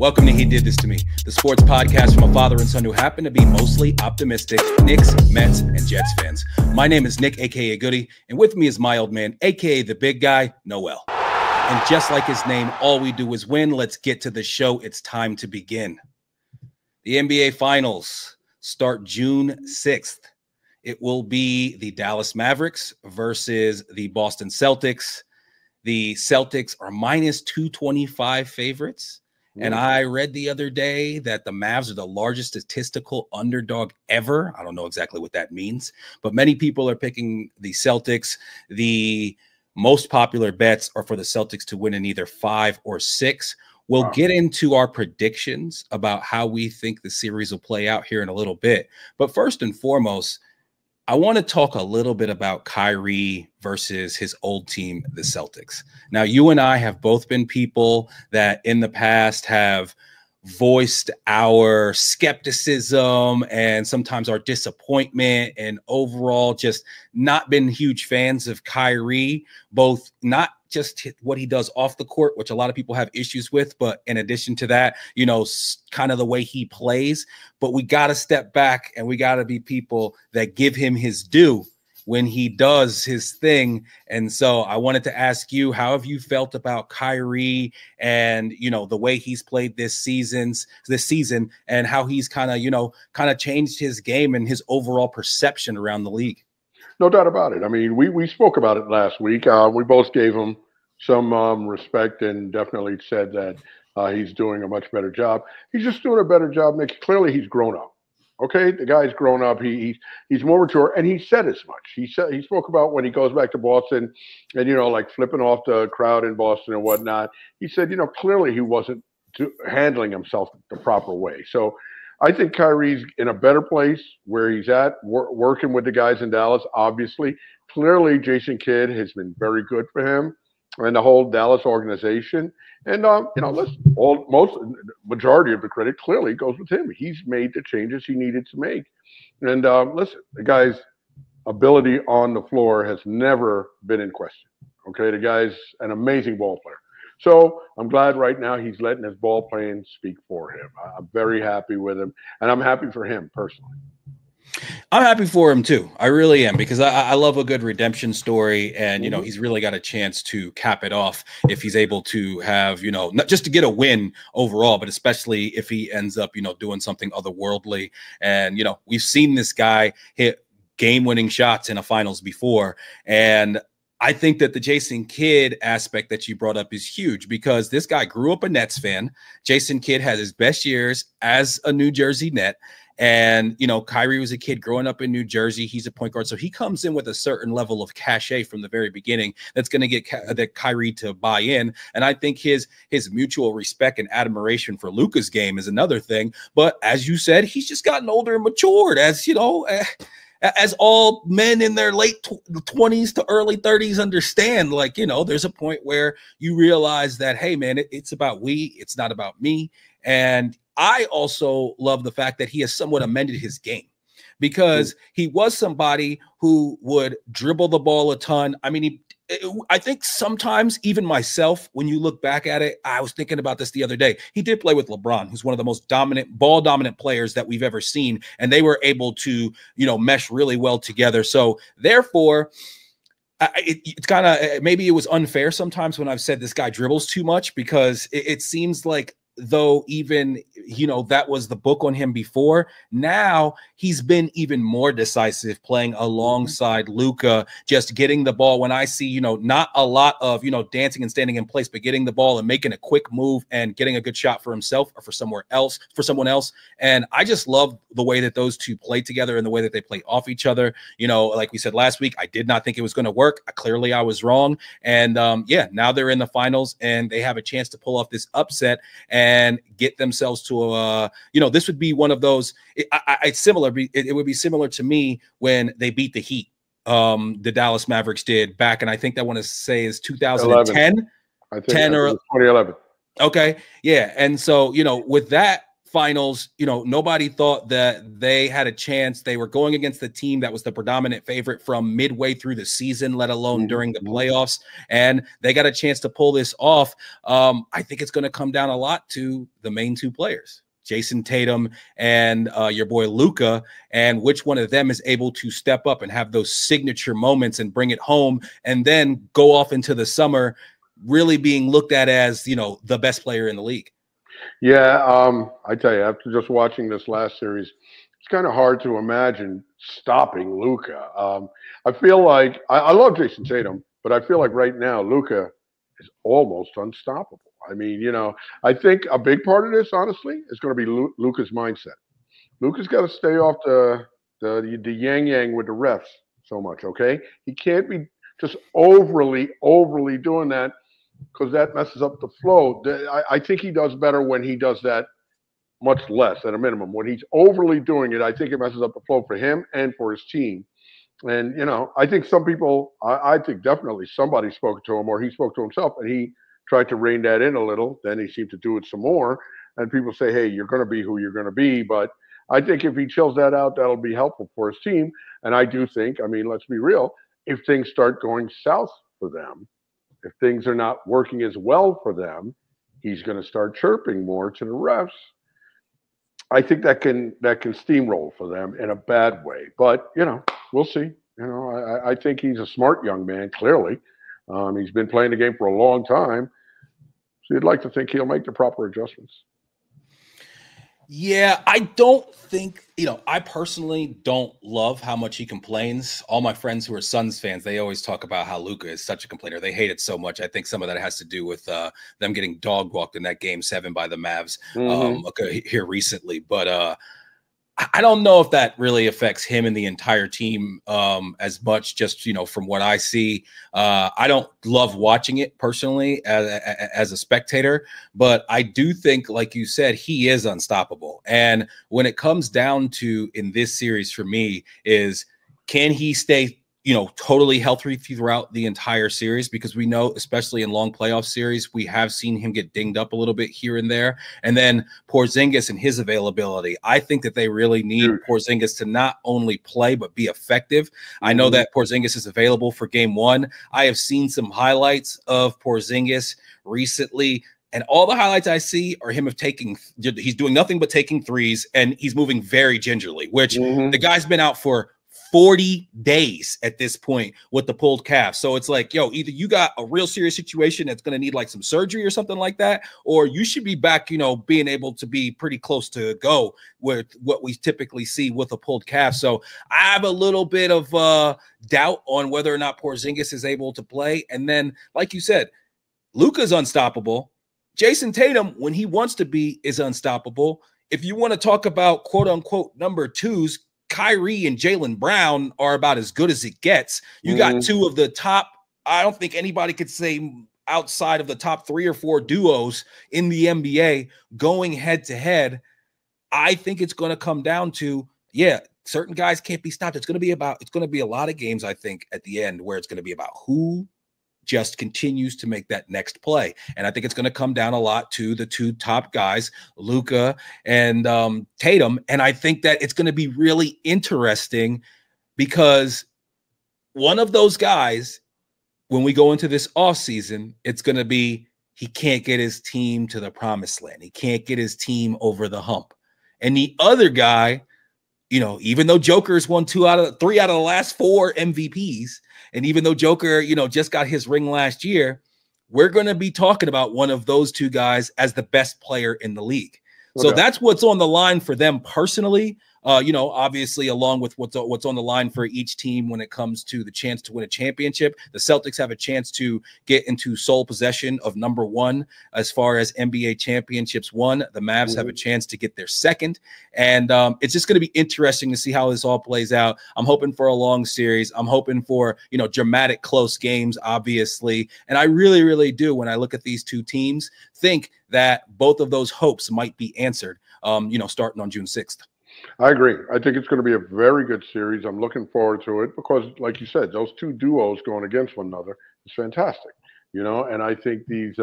Welcome to He Did This to Me, the sports podcast from a father and son who happen to be mostly optimistic Knicks, Mets, and Jets fans. My name is Nick, a.k.a. Goody, and with me is my old man, a.k.a. the big guy, Noel. And just like his name, all we do is win. Let's get to the show. It's time to begin. The NBA Finals start June 6th. It will be the Dallas Mavericks versus the Boston Celtics. The Celtics are minus 225 favorites. And I read the other day that the Mavs are the largest statistical underdog ever. I don't know exactly what that means, but many people are picking the Celtics. The most popular bets are for the Celtics to win in either 5 or 6. We'll get into our predictions about how we think the series will play out here in a little bit. But first and foremost, I want to talk a little bit about Kyrie versus his old team, the Celtics. Now, you and I have both been people that in the past have voiced our skepticism and sometimes our disappointment and overall just not been huge fans of Kyrie, both not just what he does off the court, which a lot of people have issues with, but in addition to that, you know, kind of the way he plays. But we got to step back and we got to be people that give him his due when he does his thing. And so I wanted to ask you, how have you felt about Kyrie and, you know, the way he's played this season and how he's kind of changed his game and his overall perception around the league? No doubt about it. I mean, we spoke about it last week. We both gave him some respect and definitely said that he's doing a much better job. He's just doing a better job, Nick. Clearly, he's grown up. Okay, the guy's grown up. He's more mature, and he said as much. He spoke about when he goes back to Boston, and like flipping off the crowd in Boston and whatnot. He said, clearly he wasn't handling himself the proper way. So I think Kyrie's in a better place where he's at, working with the guys in Dallas, obviously. Clearly, Jason Kidd has been very good for him and the whole Dallas organization. And, majority of the credit clearly goes with him. He's made the changes he needed to make. And listen, the guy's ability on the floor has never been in question. Okay, the guy's an amazing ball player. So I'm glad right now he's letting his ball playing speak for him. I'm very happy with him, and I'm happy for him personally. I'm happy for him too. I really am, because I love a good redemption story, and he's really got a chance to cap it off if he's able to have not just to get a win overall, but especially if he ends up doing something otherworldly. And we've seen this guy hit game-winning shots in a finals before, and I think that the Jason Kidd aspect that you brought up is huge, because this guy grew up a Nets fan. Jason Kidd had his best years as a New Jersey Net. And, Kyrie was a kid growing up in New Jersey. He's a point guard. So he comes in with a certain level of cachet from the very beginning that's going to get that Kyrie to buy in. And I think his mutual respect and admiration for Luka's game is another thing. But as you said, he's just gotten older and matured, as all men in their late 20s to early 30s understand. There's a point where you realize that, hey, man, it's about we. It's not about me. And I also love the fact that he has somewhat amended his game, because he was somebody who would dribble the ball a ton. I mean, I think sometimes even myself, when you look back at it, I was thinking about this the other day. He did play with LeBron, who's one of the most ball dominant players that we've ever seen. And they were able to, mesh really well together. So therefore, it's kind of, maybe it was unfair sometimes when I've said this guy dribbles too much, because it seems like, though even that was the book on him before, now he's been even more decisive playing alongside Luka, just getting the ball when I see not a lot of dancing and standing in place, but getting the ball and making a quick move and getting a good shot for himself or for someone else. And I just love the way that those two play together and the way that they play off each other. Like we said last week, I did not think it was going to work. Clearly I was wrong. And now they're in the finals and they have a chance to pull off this upset and get themselves to this would be one of those. It would be similar to me when they beat the Heat. The Dallas Mavericks did back, and I think I want to say is 2010. 10 or 2011. Okay, yeah, and so with that finals, nobody thought that they had a chance. They were going against the team that was the predominant favorite from midway through the season, let alone during the playoffs. And they got a chance to pull this off. I think it's going to come down a lot to the main two players, Jason Tatum and your boy Luka, and which one of them is able to step up and have those signature moments and bring it home, and then go off into the summer really being looked at as, the best player in the league. Yeah, I tell you, after just watching this last series, it's kind of hard to imagine stopping Luka. I feel like I love Jason Tatum, but I feel like right now Luka is almost unstoppable. I mean, I think a big part of this, honestly, is going to be Luka's mindset. Luka's got to stay off the yang with the refs so much. Okay, he can't be just overly doing that, because that messes up the flow. I think he does better when he does that much less at a minimum. When he's overly doing it, I think it messes up the flow for him and for his team. And, I think some people, I think definitely somebody spoke to him, or he spoke to himself, and he tried to rein that in a little. Then he seemed to do it some more. And people say, hey, you're going to be who you're going to be. But I think if he chills that out, that'll be helpful for his team. And I do think, let's be real, if things start going south for them, if things are not working as well for them, he's going to start chirping more to the refs. I think that can steamroll for them in a bad way. But, we'll see. I think he's a smart young man, clearly. He's been playing the game for a long time. So you'd like to think he'll make the proper adjustments. Yeah, I don't think, I personally don't love how much he complains. All my friends who are Suns fans, they always talk about how Luka is such a complainer. They hate it so much. I think some of that has to do with them getting dog walked in that game 7 by the Mavs here recently. But I don't know if that really affects him and the entire team as much, just, from what I see. I don't love watching it personally as a spectator, but I do think, like you said, he is unstoppable. And when it comes down to, in this series for me, is can he stay totally healthy throughout the entire series? Because we know, especially in long playoff series, we have seen him get dinged up a little bit here and there. And then Porzingis and his availability. I think that they really need Porzingis to not only play, but be effective. I know that Porzingis is available for game 1. I have seen some highlights of Porzingis recently, and all the highlights I see are him he's doing nothing but taking threes, and he's moving very gingerly, which the guy's been out for 40 days at this point with the pulled calf. So it's like, either you got a real serious situation that's going to need like some surgery or something like that, or you should be back, being able to be pretty close to go with what we typically see with a pulled calf. So I have a little bit of doubt on whether or not Porzingis is able to play. And then, like you said, Luka's unstoppable. Jason Tatum, when he wants to be, is unstoppable. If you want to talk about quote unquote number twos, Kyrie and Jaylen Brown are about as good as it gets. You got two of the top, I don't think anybody could say outside of the top 3 or 4 duos in the NBA going head to head. I think it's going to come down to, certain guys can't be stopped. It's going to be a lot of games, I think, at the end where it's going to be about who just continues to make that next play. And I think it's going to come down a lot to the 2 top guys, Luka and Tatum. And I think that it's going to be really interesting because one of those guys, when we go into this offseason, it's going to be he can't get his team to the promised land. He can't get his team over the hump. And the other guy, even though Joker's won 3 out of the last 4 MVPs, and even though Joker, just got his ring last year, we're going to be talking about one of those 2 guys as the best player in the league. So that's what's on the line for them personally. Obviously, along with what's on the line for each team when it comes to the chance to win a championship. The Celtics have a chance to get into sole possession of number 1 as far as NBA championships won. The Mavs have a chance to get their 2nd. And it's just going to be interesting to see how this all plays out. I'm hoping for a long series. I'm hoping for, dramatic close games, obviously. And I really, really do, when I look at these 2 teams, think that both of those hopes might be answered, starting on June 6th. I agree. I think it's going to be a very good series. I'm looking forward to it because, like you said, those 2 duos going against one another is fantastic. And I think these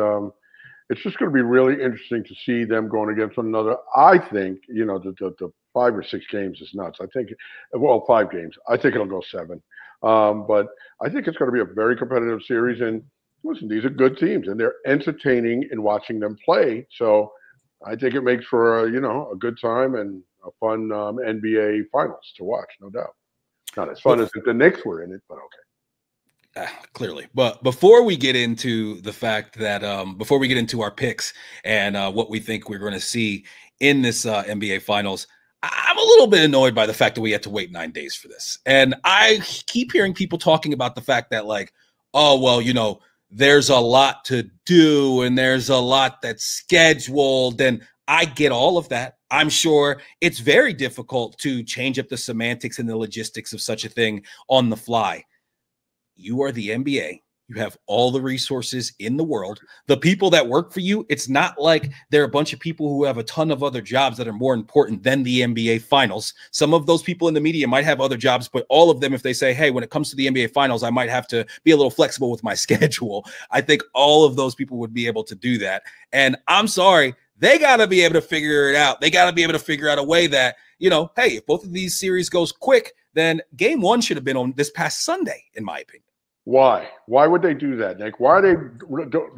it's just going to be really interesting to see them going against one another. I think, the 5 or 6 games is nuts. I think, well, 5 games. I think it'll go 7. But I think it's going to be a very competitive series. And listen, these are good teams, and they're entertaining in watching them play. So I think it makes for a good time and a fun NBA Finals to watch, no doubt. Not as fun as if the Knicks were in it, but okay. Clearly. But before we get into the fact that before we get into our picks and what we think we're going to see in this NBA Finals, I'm a little bit annoyed by the fact that we had to wait 9 days for this. And I keep hearing people talking about the fact that, like, oh, well, there's a lot to do and there's a lot that's scheduled. And I get all of that. I'm sure it's very difficult to change up the semantics and the logistics of such a thing on the fly. You are the NBA. You have all the resources in the world. The people that work for you, it's not like there are a bunch of people who have a ton of other jobs that are more important than the NBA Finals. Some of those people in the media might have other jobs, but all of them, if they say, hey, when it comes to the NBA Finals, I might have to be a little flexible with my schedule, I think all of those people would be able to do that. And I'm sorry, they got to be able to figure it out. They got to be able to figure out a way that, hey, if both of these series goes quick, then game 1 should have been on this past Sunday, in my opinion. Why? Why would they do that, Nick? Why are they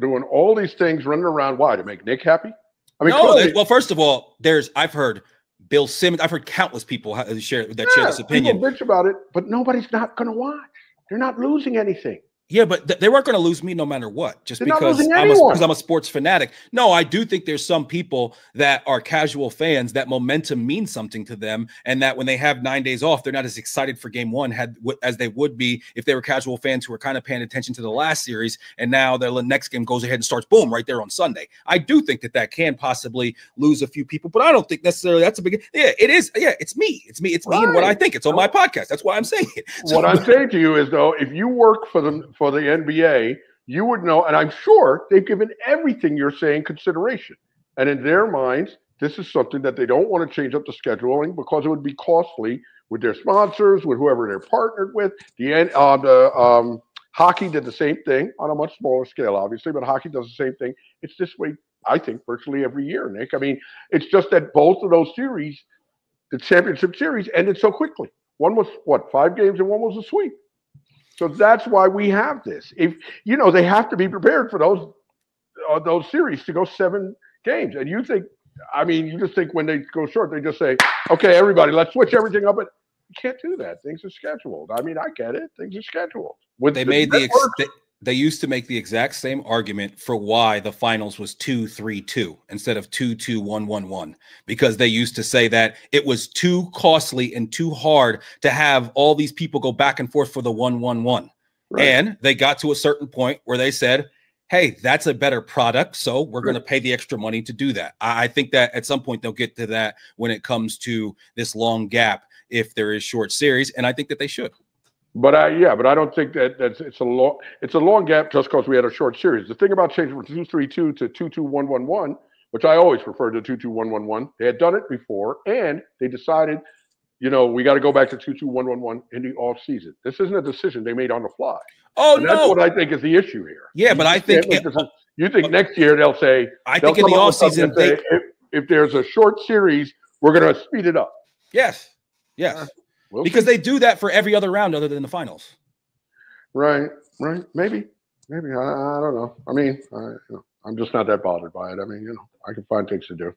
doing all these things, running around? Why? To make Nick happy? I mean, no. Well, first of all, I've heard Bill Simmons. I've heard countless people share this opinion. People bitch about it, but nobody's not going to watch. They're not losing anything. Yeah, but they weren't going to lose me no matter what, just because I'm a sports fanatic. No, I do think there's some people that are casual fans that momentum means something to them, and that when they have 9 days off, they're not as excited for game 1 as they would be if they were casual fans who were kind of paying attention to the last series, and now their next game goes ahead and starts, boom, right there on Sunday. I do think that can possibly lose a few people, but I don't think necessarily that's a big – yeah, it is. Yeah, it's me. It's me right. And what I think. It's on my podcast. That's why I'm saying it. So, what I'm saying to you is, though, if you work for the NBA, you would know, and I'm sure they've given everything you're saying consideration. And in their minds, this is something that they don't want to change up the scheduling because it would be costly with their sponsors, with whoever they're partnered with. Hockey did the same thing on a much smaller scale, obviously, but hockey does the same thing. It's this way, I think, virtually every year, Nick. I mean, it's just that both of those series, the championship series, ended so quickly. One was, 5 games, and one was a sweep. So that's why we have this. If they have to be prepared for those series to go 7 games. And you just think when they go short, they just say, okay, everybody, let's switch everything up. But you can't do that. Things are scheduled. I mean, I get it. Things are scheduled. They used to make the exact same argument for why the finals was 2-3-2 instead of 2-2-1-1-1, because they used to say that it was too costly and too hard to have all these people go back and forth for the 1-1-1. Right. And they got to a certain point where they said, hey, that's a better product, so we're going to pay the extra money to do that. I think that at some point they'll get to that when it comes to this long gap if there is short series, and I think that they should. But I don't think it's a long gap just because we had a short series. The thing about changing from 2-3-2 to 2-2-1-1-1, which I always prefer to 2-2-1-1-1, they had done it before, and they decided, we got to go back to 2-2-1-1-1 in the off season. This isn't a decision they made on the fly. Oh, and that's what I think is the issue here. Yeah, but I think you think next year they'll say. I think in the off season, if there's a short series, we're going to speed it up. Yes. Because they do that for every other round other than the finals. Right. Maybe. I don't know. I mean, I'm just not that bothered by it. I mean, I can find things to do.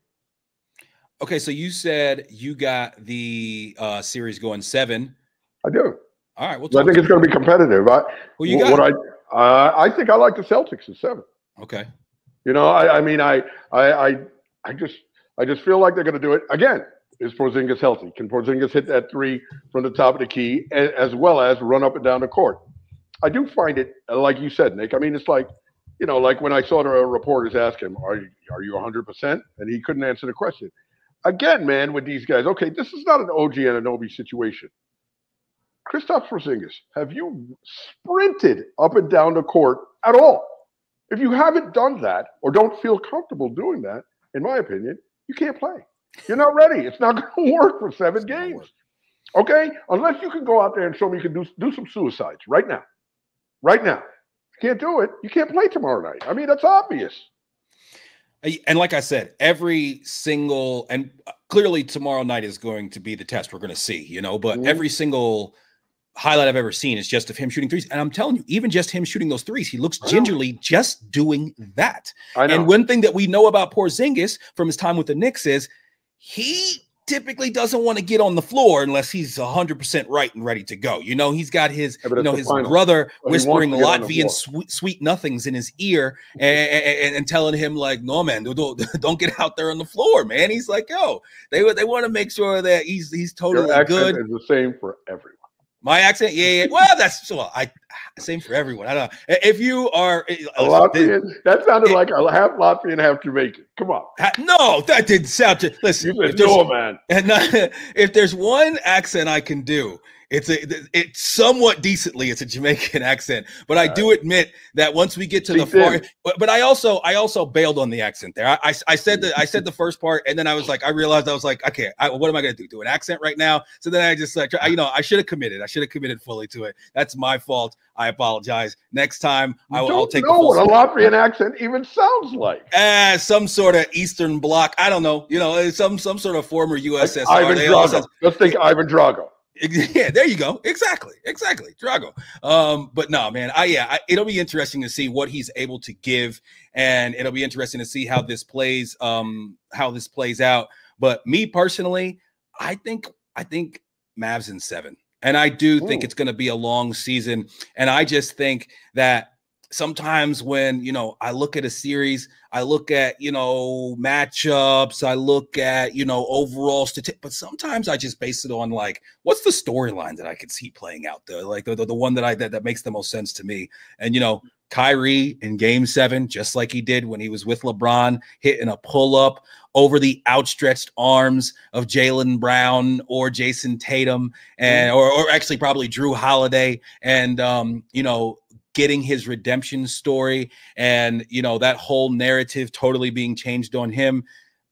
Okay, so you said you got the series going 7. I do. All right. I think it's going to be competitive. Who you got? I think I like the Celtics at 7. Okay. I just feel like they're going to do it again. Is Porzingis healthy? Can Porzingis hit that 3 from the top of the key as well as run up and down the court? I do find it, like you said, Nick. I mean, it's like, like when I saw the reporters ask him, are you 100%? And he couldn't answer the question. Again, man, with these guys, okay, this is not an OG Anunoby situation. Kristaps Porzingis, have you sprinted up and down the court at all? If you haven't done that or don't feel comfortable doing that, in my opinion, you can't play. You're not ready. It's not going to work for 7 games. Okay? Unless you can go out there and show me you can do some suicides right now. Right now. You can't do it. You can't play tomorrow night. I mean, that's obvious. And like I said, every single, and clearly tomorrow night is going to be the test we're going to see, you know, but every single highlight I've ever seen is just of him shooting threes. And I'm telling you, even just him shooting those threes, he looks gingerly just doing that. And one thing that we know about Porzingis from his time with the Knicks is he typically doesn't want to get on the floor unless he's 100% right and ready to go. You know, he's got his, his brother whispering Latvian sweet nothings in his ear and telling him like, no, man, don't get out there on the floor, man. He's like, yo, they want to make sure that he's totally good. It's the same for everyone. My accent, yeah. Well, that's so. Same for everyone. I don't know if you are a Latvian. That sounded like a half Latvian, half Jamaican. Come on. No, that didn't sound. Listen, you said no, man. And if there's one accent I can do, it's somewhat decently. It's a Jamaican accent, but I do admit that once we get to the far, but I also bailed on the accent there. I said the first part, and then I realized I was like, okay, what am I going to do an accent right now? So then I just I should have committed. I should have committed fully to it. That's my fault. I apologize. Next time I'll take. Know what a Latvian accent even sounds like? Some sort of Eastern Bloc. I don't know. You know, some sort of former USSR. Like Ivan Drago. Let's think Ivan Drago. Yeah, there you go. Exactly, Drago. But no, man, it'll be interesting to see what he's able to give, and it'll be interesting to see how this plays out. But me personally, I think Mavs in 7, and I do think it's going to be a long season, and I just think that sometimes when, I look at a series, I look at, matchups, I look at, overall statistics, but sometimes I just base it on like, what's the storyline that I could see playing out there? Like the one that makes the most sense to me. And, Kyrie in game 7, just like he did when he was with LeBron, hitting a pull-up over the outstretched arms of Jaylen Brown or Jason Tatum, and or actually probably Drew Holiday, and getting his redemption story and, that whole narrative totally being changed on him.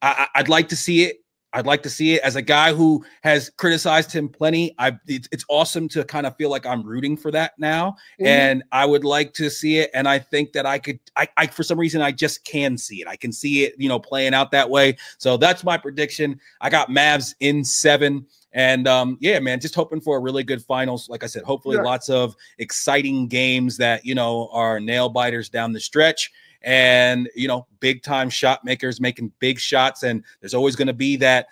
I'd like to see it. I'd like to see it as a guy who has criticized him plenty. It's awesome to kind of feel like I'm rooting for that now. And I would like to see it. And I think that I for some reason, I just can see it. I can see it, playing out that way. So that's my prediction. I got Mavs in 7. And yeah, man, just hoping for a really good finals. Like I said, hopefully lots of exciting games that, are nail biters down the stretch, and, big time shot makers making big shots. And there's always going to be that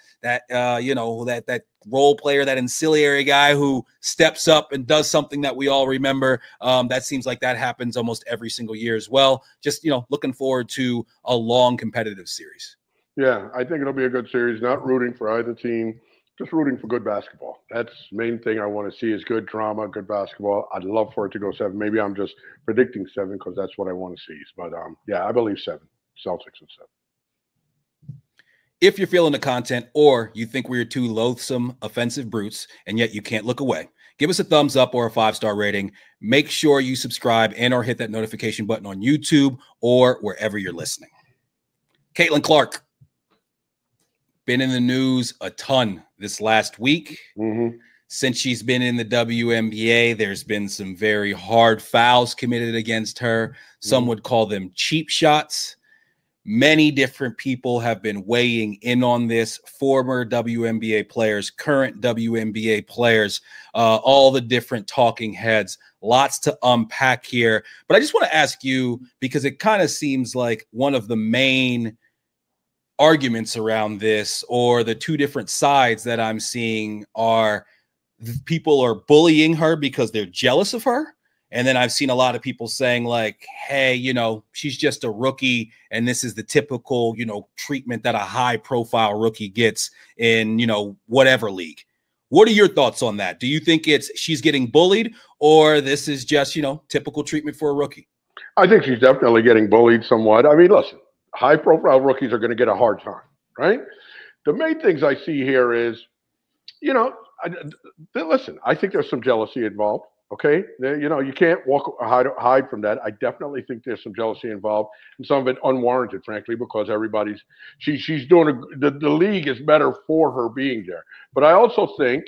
role player, that ancillary guy who steps up and does something that we all remember. That seems like that happens almost every single year as well. Just, looking forward to a long competitive series. Yeah, I think it'll be a good series. Not rooting for either team. Just rooting for good basketball. That's the main thing I want to see is good drama, good basketball. I'd love for it to go 7. Maybe I'm just predicting 7 because that's what I want to see. But yeah, I believe 7. Celtics in 7. If you're feeling the content, or you think we're two loathsome, offensive brutes, and yet you can't look away, give us a thumbs up or a 5-star rating. Make sure you subscribe and or hit that notification button on YouTube or wherever you're listening. Caitlin Clark. Been in the news a ton this last week. Since she's been in the WNBA, there's been some very hard fouls committed against her. Some would call them cheap shots. Many different people have been weighing in on this. Former WNBA players, current WNBA players, all the different talking heads. Lots to unpack here. But I just want to ask you, because it kind of seems like one of the main arguments around this, or the two different sides that I'm seeing, are people are bullying her because they're jealous of her. And then I've seen a lot of people saying like, hey, she's just a rookie, and this is the typical, treatment that a high profile rookie gets in, whatever league. What are your thoughts on that? Do you think she's getting bullied, or this is just, typical treatment for a rookie? I think she's definitely getting bullied somewhat. I mean, listen, high-profile rookies are going to get a hard time, right? The main things I see here is, listen, I think there's some jealousy involved, okay? You can't hide from that. I definitely think there's some jealousy involved, and some of it unwarranted, frankly, because she's doing the league is better for her being there. But I also think,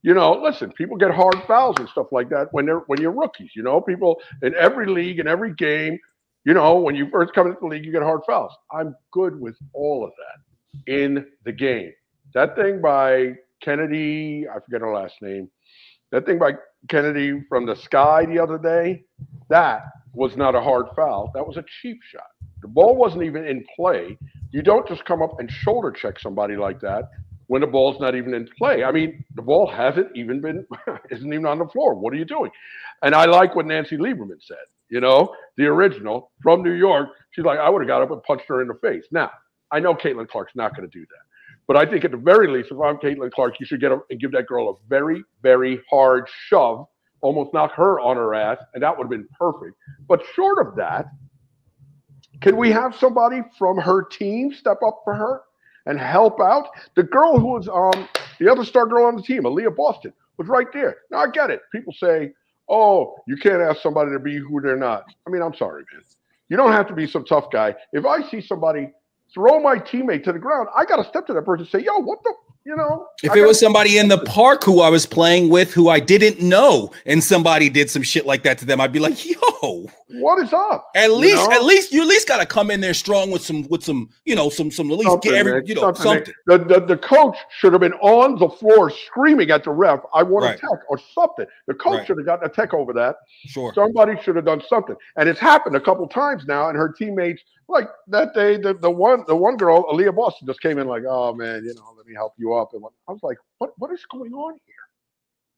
listen, people get hard fouls and stuff like that when you're rookies. People in every league, in every game, You know, when you first come into the league, you get hard fouls. I'm good with all of that in the game. That thing by Kennedy, I forget her last name. That thing by Kennedy from the sky the other day, that was not a hard foul. That was a cheap shot. The ball wasn't even in play. You don't just come up and shoulder check somebody like that when the ball's not even in play. I mean, the ball hasn't even been, isn't even on the floor. What are you doing? And I like what Nancy Lieberman said, you know, the original from New York. She's like, I would have got up and punched her in the face. Now, I know Caitlin Clark's not going to do that. But I think at the very least, if I'm Caitlin Clark, you should get up and give that girl a very, very hard shove, almost knock her on her ass, and that would have been perfect. But short of that, can we have somebody from her team step up for her and help out? The girl who was the other star girl on the team, Aaliyah Boston, was right there. Now, I get it. People say, oh, you can't ask somebody to be who they're not. I mean, I'm sorry, man. You don't have to be some tough guy. If I see somebody throw my teammate to the ground, I got to step to that person and say, yo, what the, you know? If it was somebody in the park who I was playing with who I didn't know and somebody did some shit like that to them, I'd be like, yo, what is up? At least got to come in there strong with some, you know, some at least get every, you know, something. The coach should have been on the floor screaming at the ref, I want a tech or something. The coach should have gotten a tech over that. Sure. Somebody should have done something. And it's happened a couple times now, and her teammates, like that day, the one girl, Aaliyah Boston, just came in like, oh man, you know, let me help you up. And I was like, what is going on here?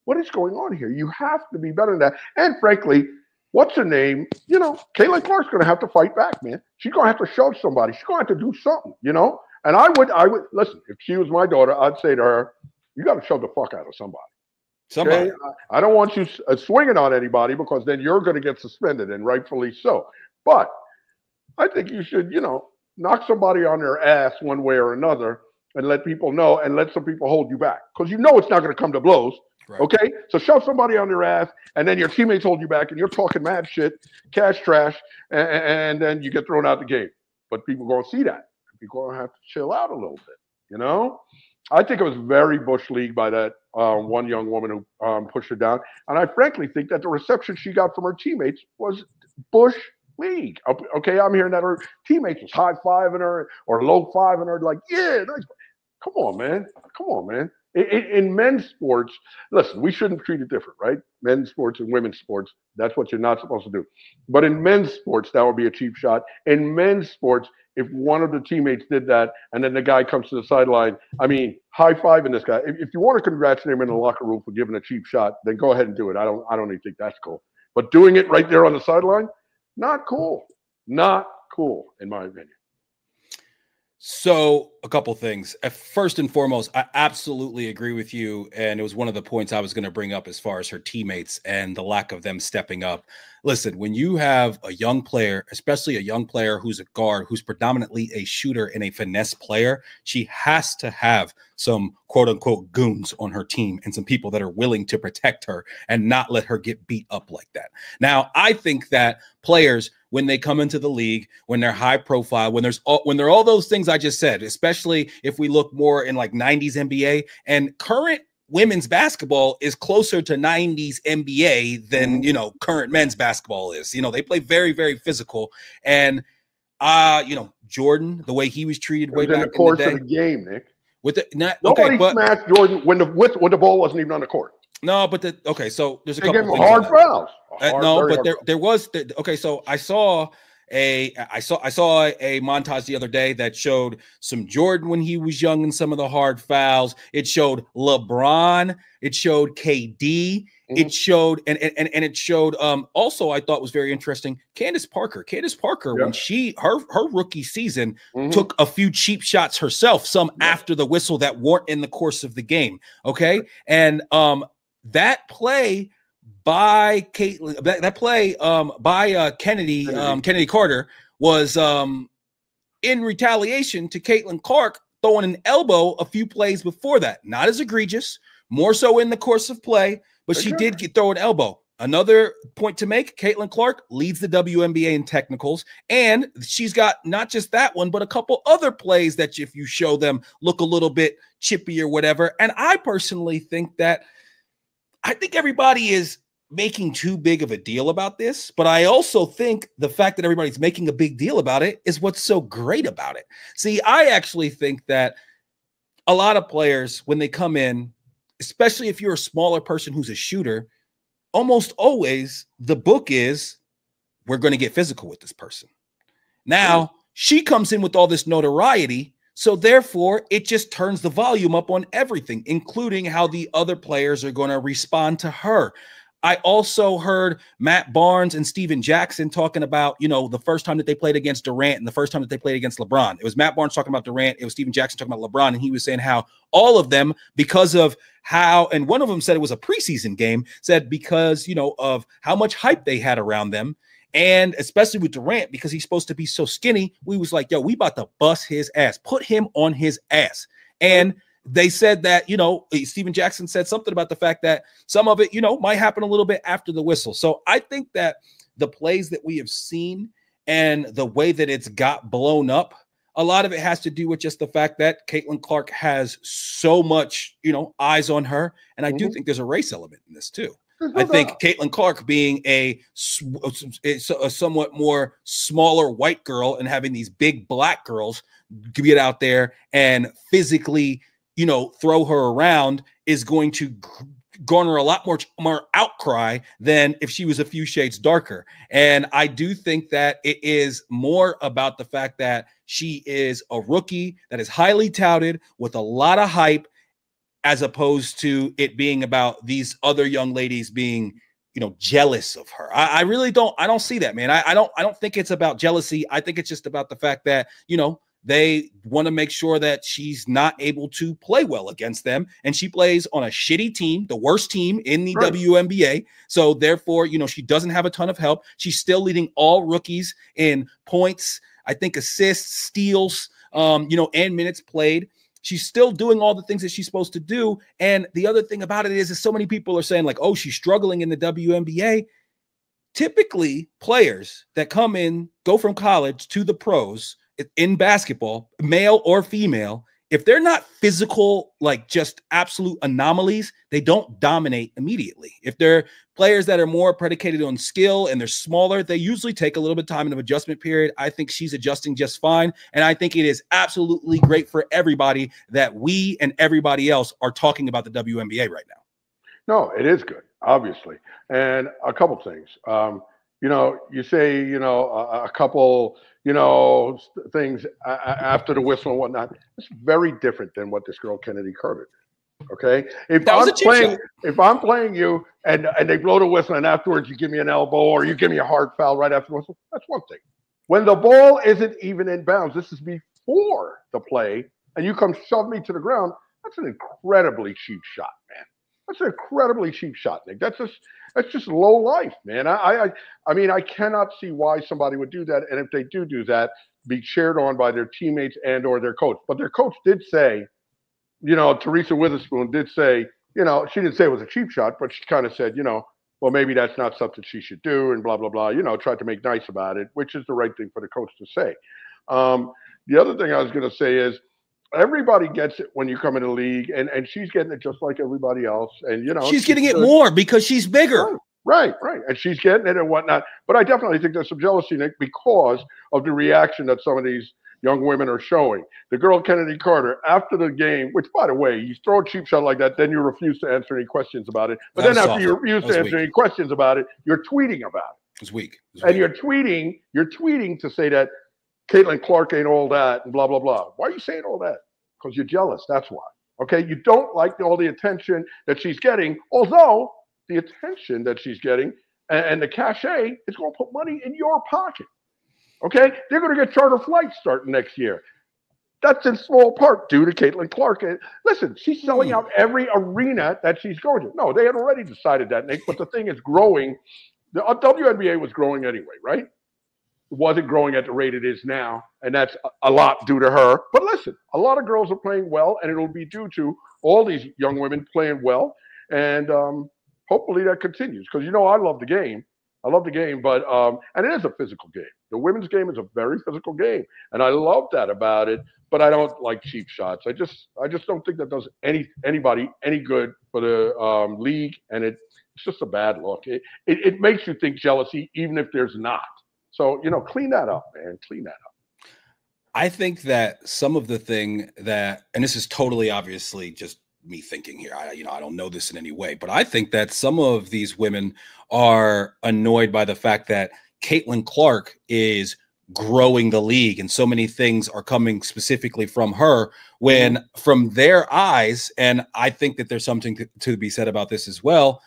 What is going on here? You have to be better than that. And frankly, what's her name? You know, Caitlin Clark's going to have to fight back, man. She's going to have to show somebody. She's going to have to do something, you know? And I would listen, if she was my daughter, I'd say to her, you got to shove the fuck out of somebody. Okay? I don't want you swinging on anybody because then you're going to get suspended, and rightfully so. But I think you should, you know, knock somebody on their ass one way or another and let people know and let some people hold you back. Because you know it's not going to come to blows. Right. Okay? So shove somebody on their ass, and then your teammates hold you back, and you're talking mad shit, cash trash, and then you get thrown out the game. But people are going to see that. People are going to have to chill out a little bit, you know? I think it was very Bush League by that one young woman who pushed her down. And I frankly think that the reception she got from her teammates was Bush League. Okay, I'm hearing that her teammates was high-fiving her or low-fiving her, like, yeah, nice. Come on, man. Come on, man. In men's sports, listen, we shouldn't treat it different, right? Men's sports and women's sports, that's what you're not supposed to do. But in men's sports, that would be a cheap shot. In men's sports, if one of the teammates did that and then the guy comes to the sideline, I mean, high-fiving this guy. If you want to congratulate him in the locker room for giving a cheap shot, then go ahead and do it. I don't even think that's cool. But doing it right there on the sideline, not cool. Not cool, in my opinion. So a couple things. First and foremost, I absolutely agree with you. And it was one of the points I was going to bring up as far as her teammates and the lack of them stepping up. Listen, when you have a young player, especially a young player who's a guard, who's predominantly a shooter and a finesse player, she has to have some quote unquote goons on her team and some people that are willing to protect her and not let her get beat up like that. Now, I think that players, when they come into the league, when they're high profile, when they're all those things I just said, especially if we look more in like 90s NBA, and current women's basketball is closer to 90s NBA than, you know, current men's basketball is. You know, they play very, very physical. And, you know, Jordan, the way he was treated way back in the course of the game, Nick. Nobody smashed Jordan when the ball wasn't even on the court. No, but so there's a they couple gave him hard fouls. There was okay. So I saw a montage the other day that showed some Jordan when he was young and some of the hard fouls. It showed LeBron. It showed KD. It showed and it showed also I thought was very interesting Candace Parker. When her rookie season took a few cheap shots herself, some after the whistle that weren't in the course of the game. Okay, and that play by Caitlin, by Kennedy Carter was in retaliation to Caitlin Clark throwing an elbow a few plays before that. Not as egregious, more so in the course of play, but she did throw an elbow. Another point to make, Caitlin Clark leads the WNBA in technicals, and she's got not just that one, but a couple other plays that if you show them look a little bit chippy or whatever. And I personally think that I think everybody is making too big of a deal about this, but I also think the fact that everybody's making a big deal about it is what's so great about it. See, I actually think that a lot of players, when they come in, especially if you're a smaller person who's a shooter, almost always the book is we're going to get physical with this person. Now, she comes in with all this notoriety, so therefore it just turns the volume up on everything, including how the other players are going to respond to her. I also heard Matt Barnes and Steven Jackson talking about, you know, the first time that they played against Durant and the first time that they played against LeBron. It was Matt Barnes talking about Durant. It was Steven Jackson talking about LeBron. And he was saying how all of them, because of how, and one of them said it was a preseason game, said because, you know, of how much hype they had around them. And especially with Durant, because he's supposed to be so skinny, we was like, yo, we about to bust his ass, put him on his ass. And they said that, you know, Steven Jackson said something about the fact that some of it, you know, might happen a little bit after the whistle. So I think that the plays that we have seen and the way that it's got blown up, a lot of it has to do with just the fact that Caitlin Clark has so much, you know, eyes on her. And I do think there's a race element in this too. I think Caitlin Clark being a somewhat more smaller white girl and having these big black girls get out there and physically, you know, throw her around is going to garner a lot more outcry than if she was a few shades darker. And I do think that it is more about the fact that she is a rookie that is highly touted with a lot of hype, as opposed to it being about these other young ladies being, you know, jealous of her. I really don't. I don't see that, man. I don't think it's about jealousy. I think it's just about the fact that, you know, they want to make sure that she's not able to play well against them. And she plays on a shitty team, the worst team in the WNBA. So therefore, you know, she doesn't have a ton of help. She's still leading all rookies in points, I think assists, steals, you know, and minutes played. She's still doing all the things that she's supposed to do. And the other thing about it is so many people are saying like, oh, she's struggling in the WNBA. Typically, players that come in, go from college to the pros in basketball, male or female, if they're not physical, like just absolute anomalies, they don't dominate immediately. If they're players that are more predicated on skill and they're smaller, they usually take a little bit of time in an adjustment period. I think she's adjusting just fine. And I think it is absolutely great for everybody that we and everybody else are talking about the WNBA right now. No, it is good, obviously. And a couple things. You know, you say, you know, a couple, you know, things after the whistle and whatnot. It's very different than what this girl Kennedy Carter did. Okay, if I'm playing you and they blow the whistle and afterwards you give me an elbow or you give me a hard foul right after the whistle, that's one thing. When the ball isn't even in bounds, this is before the play, and you come shove me to the ground. That's an incredibly cheap shot, man. That's an incredibly cheap shot, Nick. That's just low life, man. I mean, I cannot see why somebody would do that. And if they do that, be cheered on by their teammates and or their coach. But their coach did say, you know, Teresa Witherspoon did say, you know, she didn't say it was a cheap shot, but she kind of said, you know, well, maybe that's not something she should do and blah, blah, blah, you know, tried to make nice about it, which is the right thing for the coach to say. The other thing I was going to say is, everybody gets it when you come in the league, and she's getting it just like everybody else. And, you know, she's getting it more because she's bigger. Right. And she's getting it and whatnot. But I definitely think there's some jealousy, Nick, because of the reaction that some of these young women are showing. The girl Kennedy Carter, after the game, which, by the way, you throw a cheap shot like that, then you refuse to answer any questions about it. But then after you refuse to answer any questions about it, you're tweeting about it. It's weak. And you're tweeting to say that Caitlin Clark ain't all that and blah, blah, blah. Why are you saying all that? Because you're jealous. That's why. Okay. You don't like all the attention that she's getting, although the attention that she's getting and the cachet is going to put money in your pocket. Okay. They're going to get charter flights starting next year. That's in small part due to Caitlin Clark. And listen, she's selling out every arena that she's going to. No, they had already decided that, Nick, but the thing is growing. The WNBA was growing anyway, right? It wasn't growing at the rate it is now, and that's a lot due to her. But listen, a lot of girls are playing well, and it'll be due to all these young women playing well, and hopefully that continues. Because, you know, I love the game. But and it is a physical game. The women's game is a very physical game, and I love that about it. But I don't like cheap shots. I just don't think that does anybody any good for the league, and it It's just a bad look. It makes you think jealousy, even if there's not. So, clean that up, man. Clean that up. I think that some of the thing that, and this is totally obviously just me thinking here, I don't know this in any way, but I think that some of these women are annoyed by the fact that Caitlin Clark is growing the league and so many things are coming specifically from her when from their eyes, and I think that there's something to be said about this as well,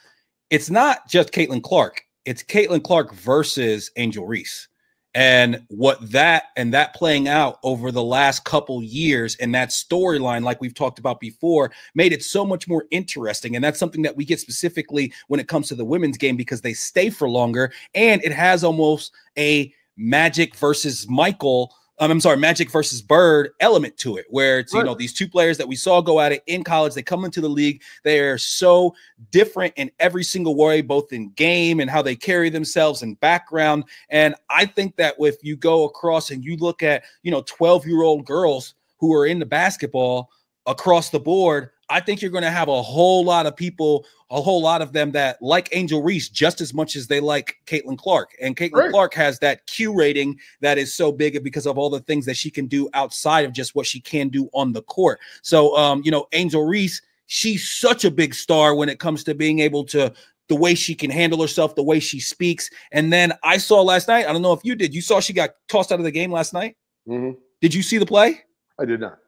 it's not just Caitlin Clark, it's Caitlin Clark versus Angel Reese. And that playing out over the last couple years and that storyline, like we've talked about before, made it so much more interesting. And that's something that we get specifically when it comes to the women's game because they stay for longer. And it has almost a Magic versus Magic versus Bird element to it, where it's, these two players that we saw go at it in college, they come into the league, they're so different in every single way, both in game and how they carry themselves and background. And I think that if you go across and you look at, 12-year-old girls who are into basketball across the board, I think you're going to have a whole lot of people, a whole lot of them that like Angel Reese just as much as they like Caitlin Clark. And Caitlin Clark has that Q rating that is so big because of all the things that she can do outside of just what she can do on the court. So, Angel Reese, she's such a big star when it comes to being able to, the way she can handle herself, the way she speaks. And then I saw last night, I don't know if you did, you saw she got tossed out of the game last night? Did you see the play? I did not.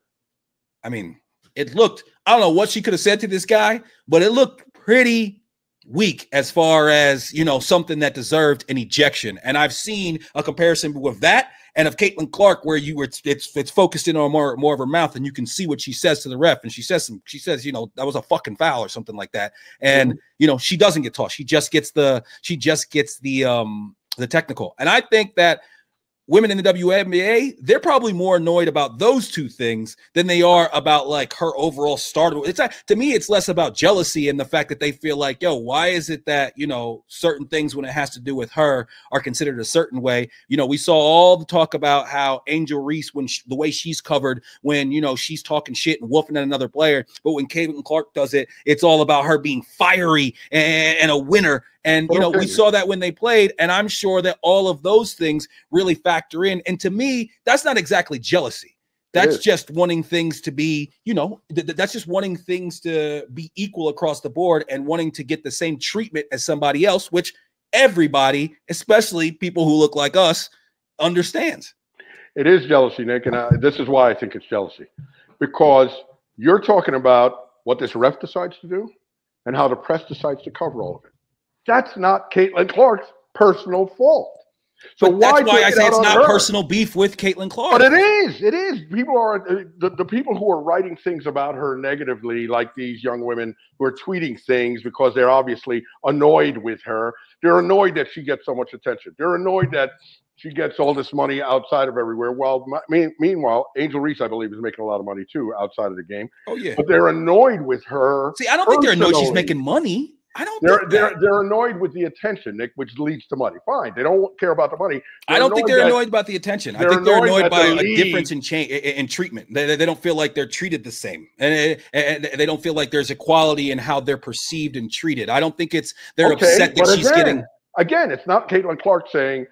I mean, it looked, I don't know what she could have said to this guy, but it looked pretty weak as far as, something that deserved an ejection. And I've seen a comparison with that and of Caitlin Clark where it's focused in on more of her mouth and you can see what she says to the ref. And she says, that was a fucking foul or something like that. And, she doesn't get tossed. She just gets the technical. And I think that women in the WNBA, they're probably more annoyed about those two things than they are about like her overall stardom. To me, it's less about jealousy and the fact that they feel like, why is it that, certain things when it has to do with her are considered a certain way? We saw all the talk about how Angel Reese, the way she's covered when, she's talking shit and woofing at another player. But when Caitlin Clark does it, it's all about her being fiery and a winner. And, we saw that when they played, and I'm sure that all of those things really factor in. And to me, that's not exactly jealousy. That's just wanting things to be, that's just wanting things to be equal across the board and wanting to get the same treatment as somebody else, which everybody, especially people who look like us, understands. It is jealousy, Nick, and this is why I think it's jealousy. Because you're talking about what this ref decides to do and how the press decides to cover all of it. That's not Caitlin Clark's personal fault. So that's why I say it's not personal beef with Caitlin Clark. But it is. It is. People are the people who are writing things about her negatively, like these young women who are tweeting things because they're obviously annoyed with her. They're annoyed that she gets so much attention. They're annoyed that she gets all this money outside of everywhere. Well, meanwhile, Angel Reese, I believe, is making a lot of money too outside of the game. Oh yeah. But they're annoyed with her. See, I don't think they're annoyed she's making money. I don't. They're annoyed with the attention, Nick, which leads to money. Fine, they don't care about the money. I don't think they're annoyed about the attention. I think they're annoyed by a difference in treatment. They don't feel like they're treated the same, and they don't feel like there's equality in how they're perceived and treated. I don't think they're upset that she's getting. Again, it's not Caitlin Clark saying,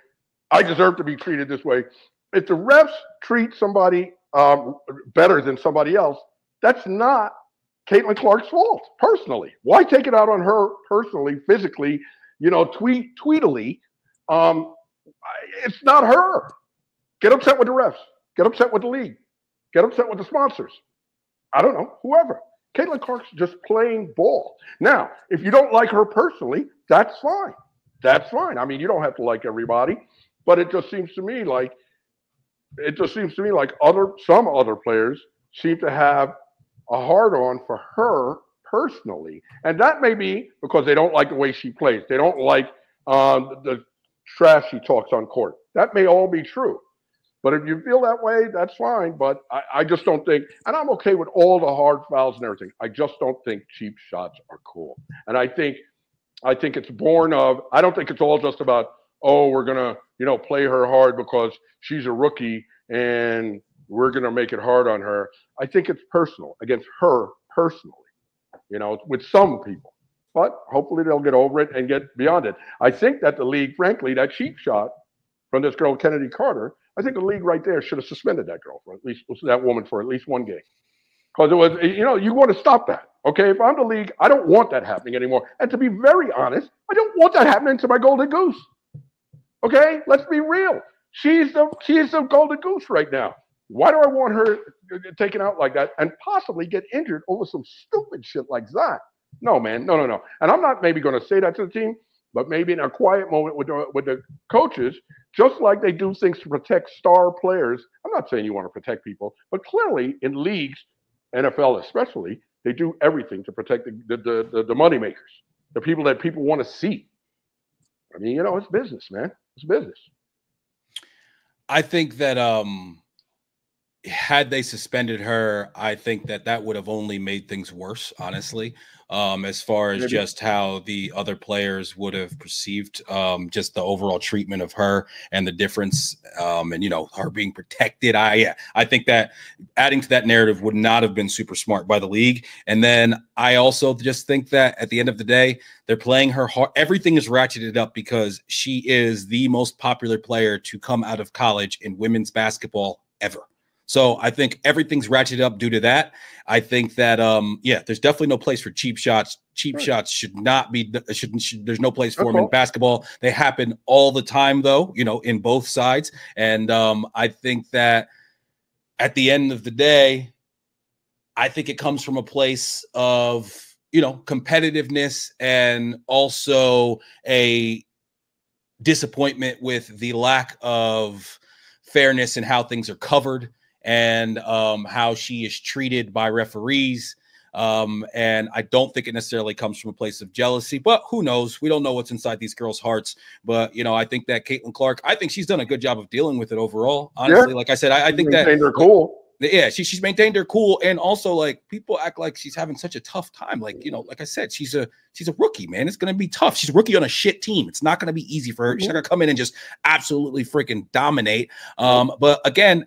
"I deserve to be treated this way." If the refs treat somebody better than somebody else, that's not Caitlin Clark's fault personally. Why take it out on her personally, physically, tweetily? It's not her. Get upset with the refs. Get upset with the league. Get upset with the sponsors. I don't know, whoever. Caitlin Clark's just playing ball. Now, if you don't like her personally, that's fine. That's fine. I mean, you don't have to like everybody, but it just seems to me like some other players seem to have a hard-on for her personally. And that may be because they don't like the way she plays. They don't like the trash she talks on court. That may all be true. But if you feel that way, that's fine. But I just don't think, and I'm okay with all the hard fouls and everything. I just don't think cheap shots are cool. And I think it's born of, I don't think it's all just about, we're going to, play her hard because she's a rookie and we're going to make it hard on her. I think it's personal against her personally, with some people. but hopefully they'll get over it and get beyond it. I think that the league, frankly, that cheap shot from this girl, Kennedy Carter, I think the league right there should have suspended that girl for at least that woman for at least one game. Because it was, you want to stop that. Okay, if I'm the league, I don't want that happening anymore. And to be very honest, I don't want that happening to my golden goose. Okay, let's be real. She's the golden goose right now. Why do I want her taken out like that and possibly get injured over some stupid shit like that? No, man, no. And I'm not maybe going to say that to the team, but maybe in a quiet moment with the coaches, just like they do things to protect star players. I'm not saying you want to protect people, but clearly in leagues, NFL especially, they do everything to protect the money makers, the people that people want to see. I mean, it's business, man. It's business. I think that had they suspended her, I think that would have only made things worse, honestly, as far as just how the other players would have perceived just the overall treatment of her and the difference and, her being protected. I think that adding to that narrative would not have been super smart by the league. And then I also just think that at the end of the day, they're playing her hard. Everything is ratcheted up because she is the most popular player to come out of college in women's basketball ever. So I think everything's ratcheted up due to that. I think that, there's definitely no place for cheap shots. Cheap shots should not be, there's no place for them in basketball. They happen all the time, though, in both sides. And I think that at the end of the day, I think it comes from a place of, competitiveness and also a disappointment with the lack of fairness in how things are covered and how she is treated by referees. And I don't think it necessarily comes from a place of jealousy, but who knows? We don't know what's inside these girls' hearts. But, I think that Caitlin Clark, I think she's done a good job of dealing with it overall. Honestly, like I said, I think that they're cool. Yeah, she's maintained her cool, and also like people act like she's having such a tough time. Like like I said, she's a rookie, man. It's gonna be tough. She's a rookie on a shit team. It's not gonna be easy for her. She's not gonna come in and just absolutely freaking dominate. But again,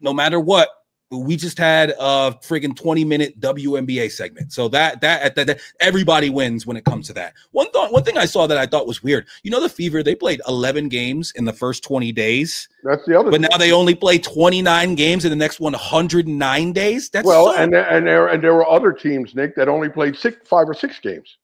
no matter what, we just had a friggin' 20-minute WNBA segment. So that everybody wins when it comes to that. One thing I saw that I thought was weird. The Fever, they played 11 games in the first 20 days. That's the other. But now they only play 29 games in the next 109 days. That's and there were other teams, Nick, that only played 5 or 6 games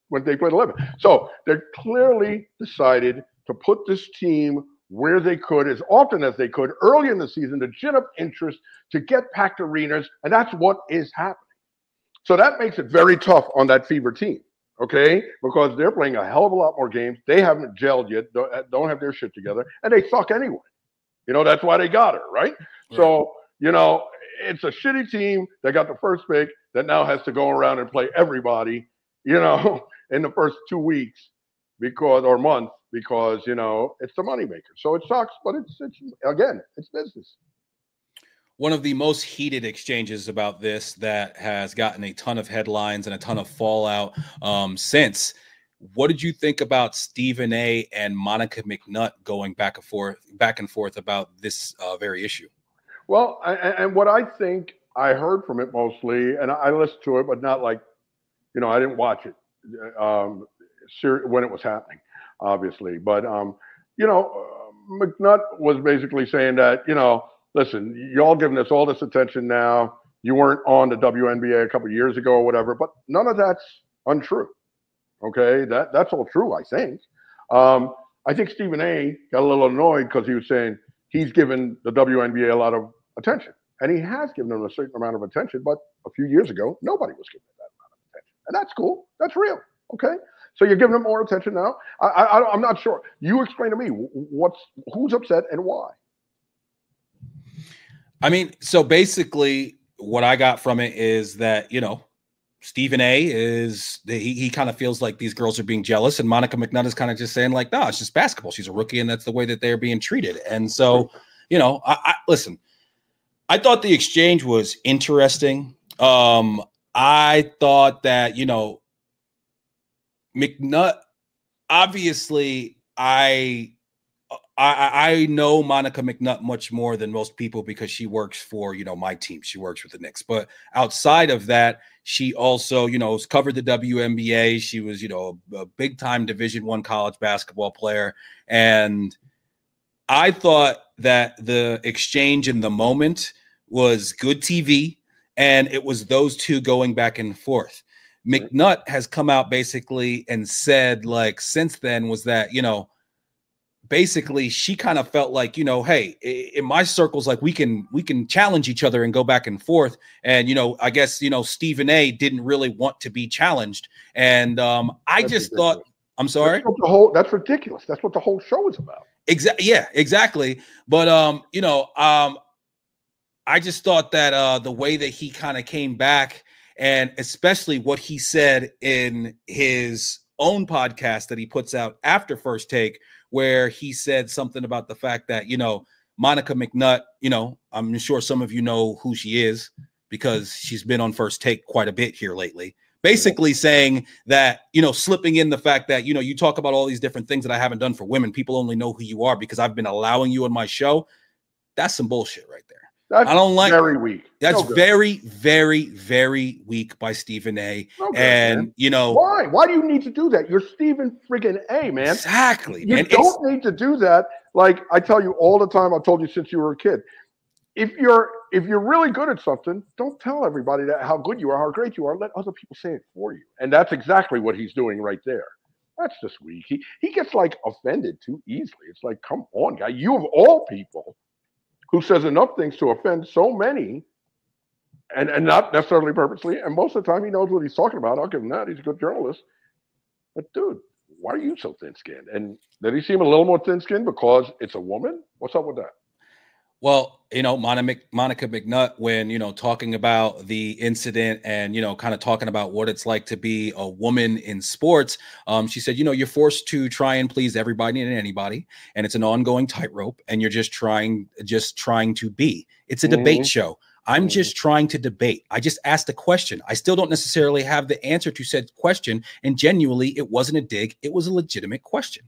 when they played 11. So they clearly decided to put this team where they could, as often as they could, early in the season to gin up interest, to get packed arenas, and that's what is happening. So that makes it very tough on that Fever team, okay? Because they're playing a hell of a lot more games. They haven't gelled yet, don't have their shit together, and they suck anyway. That's why they got her, right? So, it's a shitty team that got the first pick that now has to go around and play everybody, in the first 2 weeks or month, because it's the moneymaker. So it sucks, but it's business. One of the most heated exchanges about this that has gotten a ton of headlines and a ton of fallout since. What did you think about Stephen A. and Monica McNutt going back and forth about this very issue? Well, and what I think I heard from it mostly, and I listened to it, but not like, I didn't watch it when it was happening, obviously. But, McNutt was basically saying that, listen, y'all giving us all this attention now. You weren't on the WNBA a couple of years ago or whatever, but none of that's untrue. Okay, that's all true, I think. I think Stephen A. got a little annoyed because he was saying he's given the WNBA a lot of attention. And he has given them a certain amount of attention, but a few years ago, nobody was giving that amount of attention. And that's cool. That's real. Okay? So you're giving them more attention now? I'm not sure. You explain to me who's upset and why. I mean, so basically what I got from it is that, Stephen A. he kind of feels like these girls are being jealous, and Monica McNutt is kind of just saying like, no, it's just basketball. She's a rookie, and that's the way that they're being treated. And so, I listen, I thought the exchange was interesting. I thought that, McNutt, obviously, I I know Monica McNutt much more than most people because she works for, my team. She works with the Knicks. But outside of that, she also, has covered the WNBA. She was, a big time Division I college basketball player. And I thought that the exchange in the moment was good TV, and it was those two going back and forth. McNutt has come out basically and said, like, since then was that, basically she kind of felt like, hey, in my circles, like we can challenge each other and go back and forth. And, I guess, Stephen A didn't really want to be challenged. And I just thought, I'm sorry. That's ridiculous. That's what the whole show is about. Exactly. Yeah, exactly. But, I just thought that the way that he kind of came back, and especially what he said in his own podcast that he puts out after First Take, where he said something about the fact that, Monica McNutt, I'm sure some of you know who she is because she's been on First Take quite a bit here lately, basically saying that, slipping in the fact that, you talk about all these different things that I haven't done for women. People only know who you are because I've been allowing you on my show. That's some bullshit right there. That's I don't like very weak. That's very, very, very weak by Stephen A. And man. Why do you need to do that? You're Stephen friggin' A, man. Exactly. You don't need to do that. Like I tell you all the time, I've told you since you were a kid. If you're really good at something, don't tell everybody that how good you are, how great you are. Let other people say it for you. And that's exactly what he's doing right there. That's just weak. He gets like offended too easily. It's like, come on, guy. You of all people who says enough things to offend so many, and not necessarily purposely, and most of the time he knows what he's talking about. I'll give him that. He's a good journalist. But, dude, why are you so thin-skinned? And did he seem a little more thin-skinned because it's a woman? What's up with that? Well, Monica McNutt, when, talking about the incident and, kind of talking about what it's like to be a woman in sports, she said, you're forced to try and please everybody and anybody. And it's an ongoing tightrope. And you're just trying to be. It's a debate show. I'm just trying to debate. I just asked a question. I still don't necessarily have the answer to said question. And genuinely, it wasn't a dig. It was a legitimate question.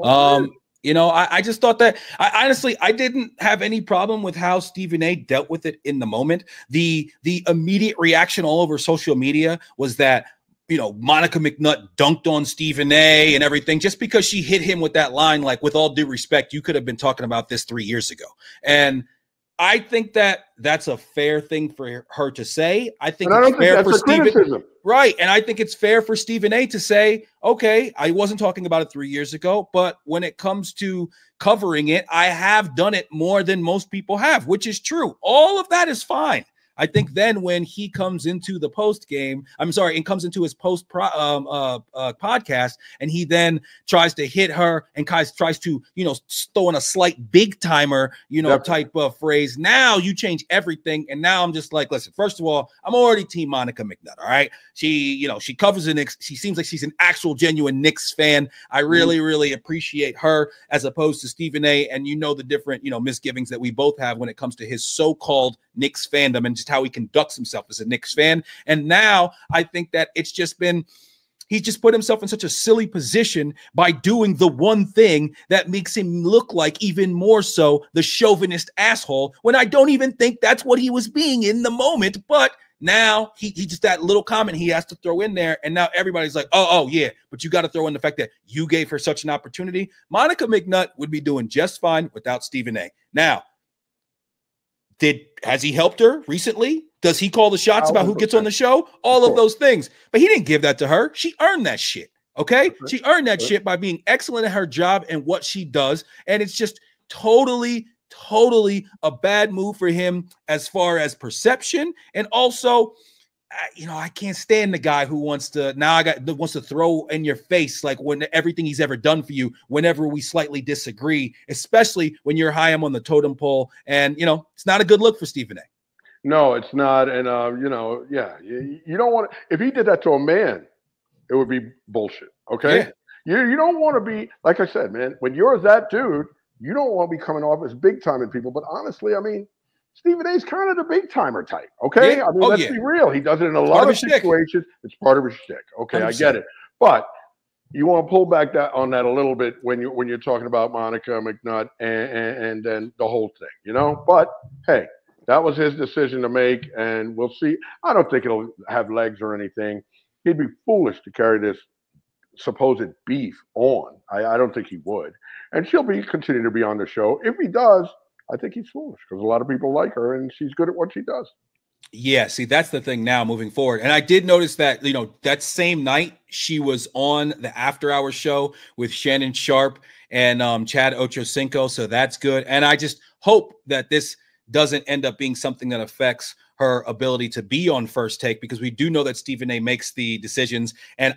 I just thought that I didn't have any problem with how Stephen A dealt with it in the moment. The immediate reaction all over social media was that, Monica McNutt dunked on Stephen A and everything just because she hit him with that line, like, with all due respect, you could have been talking about this 3 years ago. And I think that that's a fair thing for her to say. I think it's fair for Stephen. Right. And I think it's fair for Stephen A to say, okay, I wasn't talking about it 3 years ago, but when it comes to covering it, I have done it more than most people have, which is true. All of that is fine. I think then when he comes into the post game, and comes into his post podcast, and he then tries to hit her and tries to, throw in a slight big timer, type of phrase. Now you change everything. And now I'm just like, listen, first of all, I'm already team Monica McNutt. All right. She covers the Knicks. She seems like she's an actual genuine Knicks fan. I really, really appreciate her as opposed to Stephen A. And the different, misgivings that we both have when it comes to his so-called Knicks fandom and just how he conducts himself as a Knicks fan. And now I think that he's just put himself in such a silly position by doing the one thing that makes him look like even more so the chauvinist asshole, when I don't even think that's what he was being in the moment. But now he just, that little comment he has to throw in there. And now everybody's like, oh yeah, but you got to throw in the fact that you gave her such an opportunity. Monica McNutt would be doing just fine without Stephen A. Now, has he helped her recently? Does he call the shots about who gets on the show? All of those things. But he didn't give that to her. She earned that shit. Okay? She earned that shit by being excellent at her job and what she does. And it's just totally a bad move for him as far as perception. And also, I can't stand the guy who wants to throw in your face like when everything he's ever done for you whenever we slightly disagree, especially when you're high on the totem pole. And it's not a good look for Stephen A. No, it's not. And you don't want to, if he did that to a man, it would be bullshit. Okay. Yeah. You don't want to be, like I said, man, when you're that dude, you don't want to be coming off as big timing people. But honestly, Stephen A is kind of the big timer type. Okay. Yeah. Let's be real. He does it in a lot of situations. It's part of his shtick. Okay. 100%. I get it. But you want to pull back on that a little bit when you're talking about Monica McNutt and then the whole thing, you know. But hey, that was his decision to make, and we'll see. I don't think it'll have legs or anything. He'd be foolish to carry this supposed beef on. I don't think he would, and she'll continue to be on the show. If he does, I think he's foolish because a lot of people like her, and she's good at what she does. Yeah, see, that's the thing now moving forward. And I did notice that, you know, that same night she was on the After Hours show with Shannon Sharp and Chad Ochocinco. So that's good. And I just hope that this doesn't end up being something that affects her ability to be on First Take, because we do know that Stephen A makes the decisions. And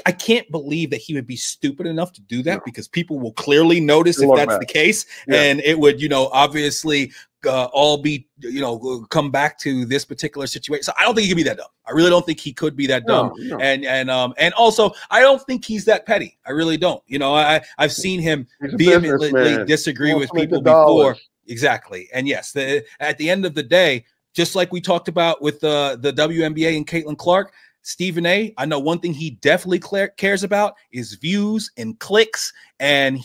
I can't believe that he would be stupid enough to do that, because people will clearly notice if that's the case. Yeah. And it would, you know, obviously all be, you know, come back to this particular situation. So I don't think he could be that dumb. I really don't think he could be that dumb. No. And also I don't think he's that petty. I really don't. You know, I've seen him vehemently disagree with people before. Exactly. And yes, at the end of the day, just like we talked about with the WNBA and Caitlin Clark, Stephen A, I know one thing he definitely cares about is views and clicks. And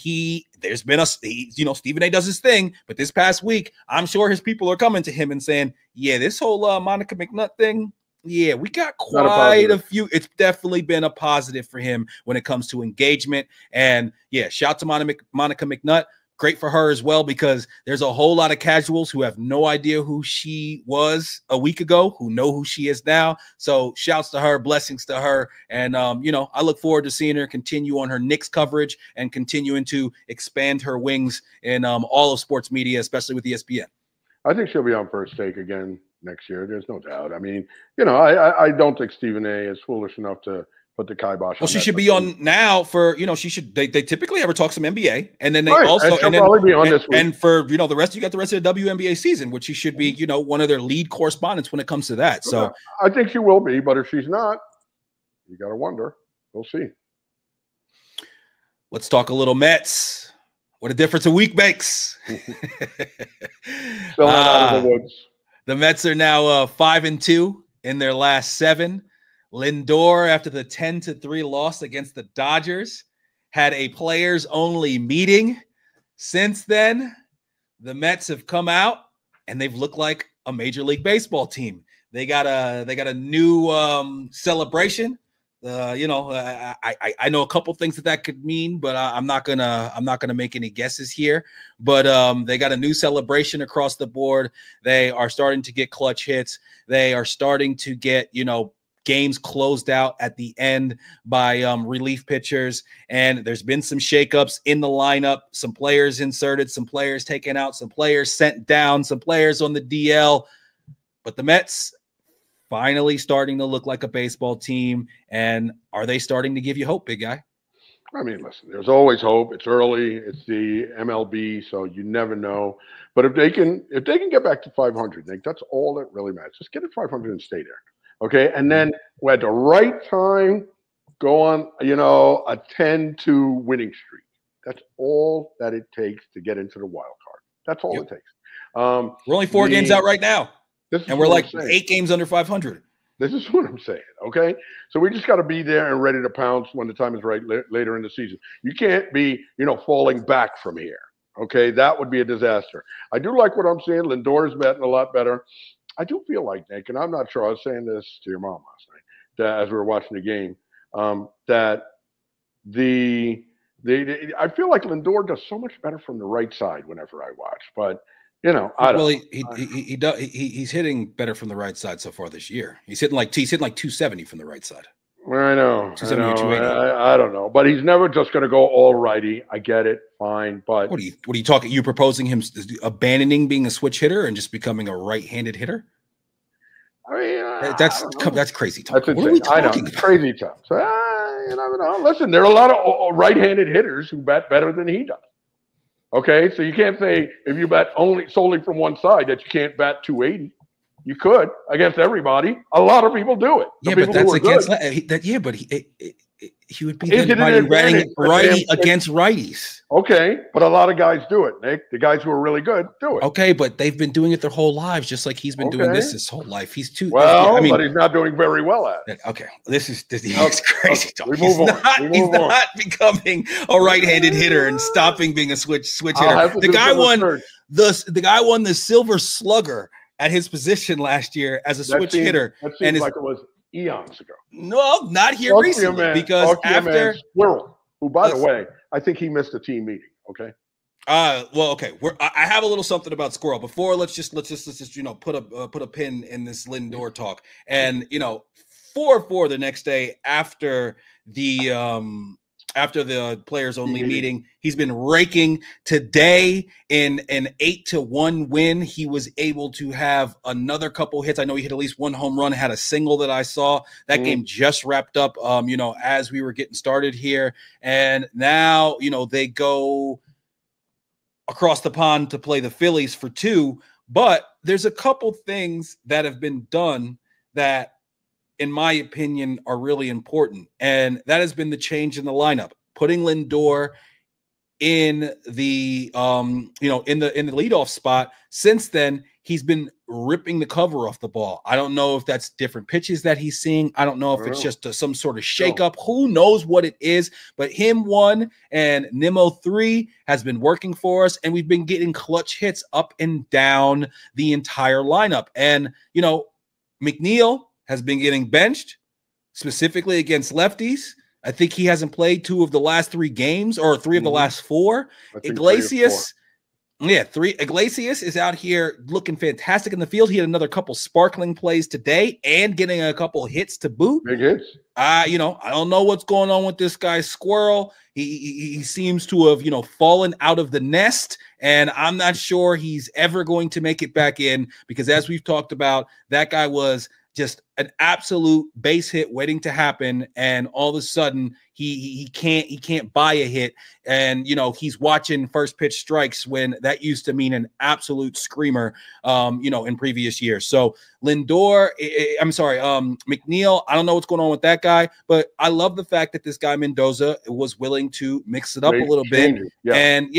there's been you know, Stephen A does his thing, but this past week, I'm sure his people are coming to him and saying, yeah, this whole Monica McNutt thing, yeah, we got quite a few. It's definitely been a positive for him when it comes to engagement. And yeah, shout to Monica McNutt. Great for her as well, because there's a whole lot of casuals who have no idea who she was a week ago, who know who she is now. So shouts to her, blessings to her. And, you know, I look forward to seeing her continue on her Knicks coverage and continuing to expand her wings in all of sports media, especially with ESPN. I think she'll be on First Take again next year. There's no doubt. I mean, you know, I don't think Stephen A is foolish enough to put the kibosh. Well, she should be on now for, you know, she should, they typically ever talk some NBA, and then they also, and then probably be on this week. And for, you know, the rest, you got the rest of the WNBA season, which she should be, you know, one of their lead correspondents when it comes to that. So I think she will be, but if she's not, you got to wonder. We'll see. Let's talk a little Mets. What a difference a week makes. Out of the woods. The Mets are now 5-2 in their last 7. Lindor, after the 10-3 loss against the Dodgers, had a players-only meeting. Since then, the Mets have come out and they've looked like a Major League Baseball team. They got a new celebration. You know, I know a couple things that could mean, but I'm not gonna make any guesses here. But they got a new celebration across the board. They are starting to get clutch hits. They are starting to get, you know, games closed out at the end by relief pitchers. And there's been some shakeups in the lineup, some players inserted, some players taken out, some players sent down, some players on the DL. But the Mets finally starting to look like a baseball team. And are they starting to give you hope, big guy? I mean, listen, there's always hope. It's early. It's the MLB, so you never know. But if they can get back to 500, Nick, that's all that really matters. Just get to 500 and stay there. Okay, and then at the right time, go on, you know, a 10-2 winning streak. That's all that it takes to get into the wild card. That's all it takes. We're only 4 games out right now, and we're like 8 games under 500. This is what I'm saying, okay? So we just got to be there and ready to pounce when the time is right later in the season. You can't be, you know, falling back from here, okay? That would be a disaster. I do like what I'm seeing. Lindor's batting a lot better. I do feel like, Nick, and I'm not sure, I was saying this to your mom last night, that as we were watching the game, that I feel like Lindor does so much better from the right side whenever I watch. But, you know, I don't know. He's hitting better from the right side so far this year. He's hitting like 270 from the right side. I know. I don't know. But he's never just going to go all righty. I get it. Fine. But what are you talking? You proposing him abandoning being a switch hitter and just becoming a right-handed hitter? I mean, that's crazy talk. What are we talking about? Crazy talk. So, you never know. Listen, there are a lot of right-handed hitters who bat better than he does. Okay, so you can't say if you bat solely from one side that you can't bat 280. You could against everybody. A lot of people do it. Yeah, but that's against that. Yeah, but he would be Is it an advantage righty against righties. Okay, but a lot of guys do it, Nick. The guys who are really good do it. Okay, but they've been doing it their whole lives, just like he's been doing this his whole life. He's too well, I mean, but he's not doing very well at it. Okay, this is crazy talk. He's not becoming a right-handed hitter and stopping being a switch hitter. The guy won the Silver Slugger at his position last year as a switch hitter. That seems like it was eons ago. No, not here recently. Because after Squirrel, who, by the way, I think he missed a team meeting. Okay. Well, okay. I have a little something about Squirrel. Before, let's just put a pin in this Lindor talk. And 4-4 the next day after the players only meeting, he's been raking. Today in an 8-1 win, he was able to have another couple hits. I know he hit at least one home run, had a single that I saw. That game just wrapped up as we were getting started here. And now, they go across the pond to play the Phillies for 2. But there's a couple things that have been done that, in my opinion, are really important. And that has been the change in the lineup, putting Lindor in the in the leadoff spot. Since then, he's been ripping the cover off the ball. I don't know if that's different pitches that he's seeing. I don't know if it's just some sort of shakeup. Who knows what it is? But him 1 and Nimmo 3 has been working for us, and we've been getting clutch hits up and down the entire lineup. And McNeil has been getting benched, specifically against lefties. I think he hasn't played 2 of the last 3 games, or 3 of the last 4. Iglesias, Iglesias is out here looking fantastic in the field. He had another couple sparkling plays today and getting a couple hits to boot. Big hits. I don't know what's going on with this guy Squirrel. He seems to have, fallen out of the nest, and I'm not sure he's ever going to make it back in, because as we've talked about, that guy was just an absolute base hit waiting to happen, and all of a sudden he can't buy a hit, and he's watching first pitch strikes when that used to mean an absolute screamer in previous years. So McNeil, I don't know what's going on with that guy, but I love the fact that this guy Mendoza was willing to mix it up a little bit. Yeah. And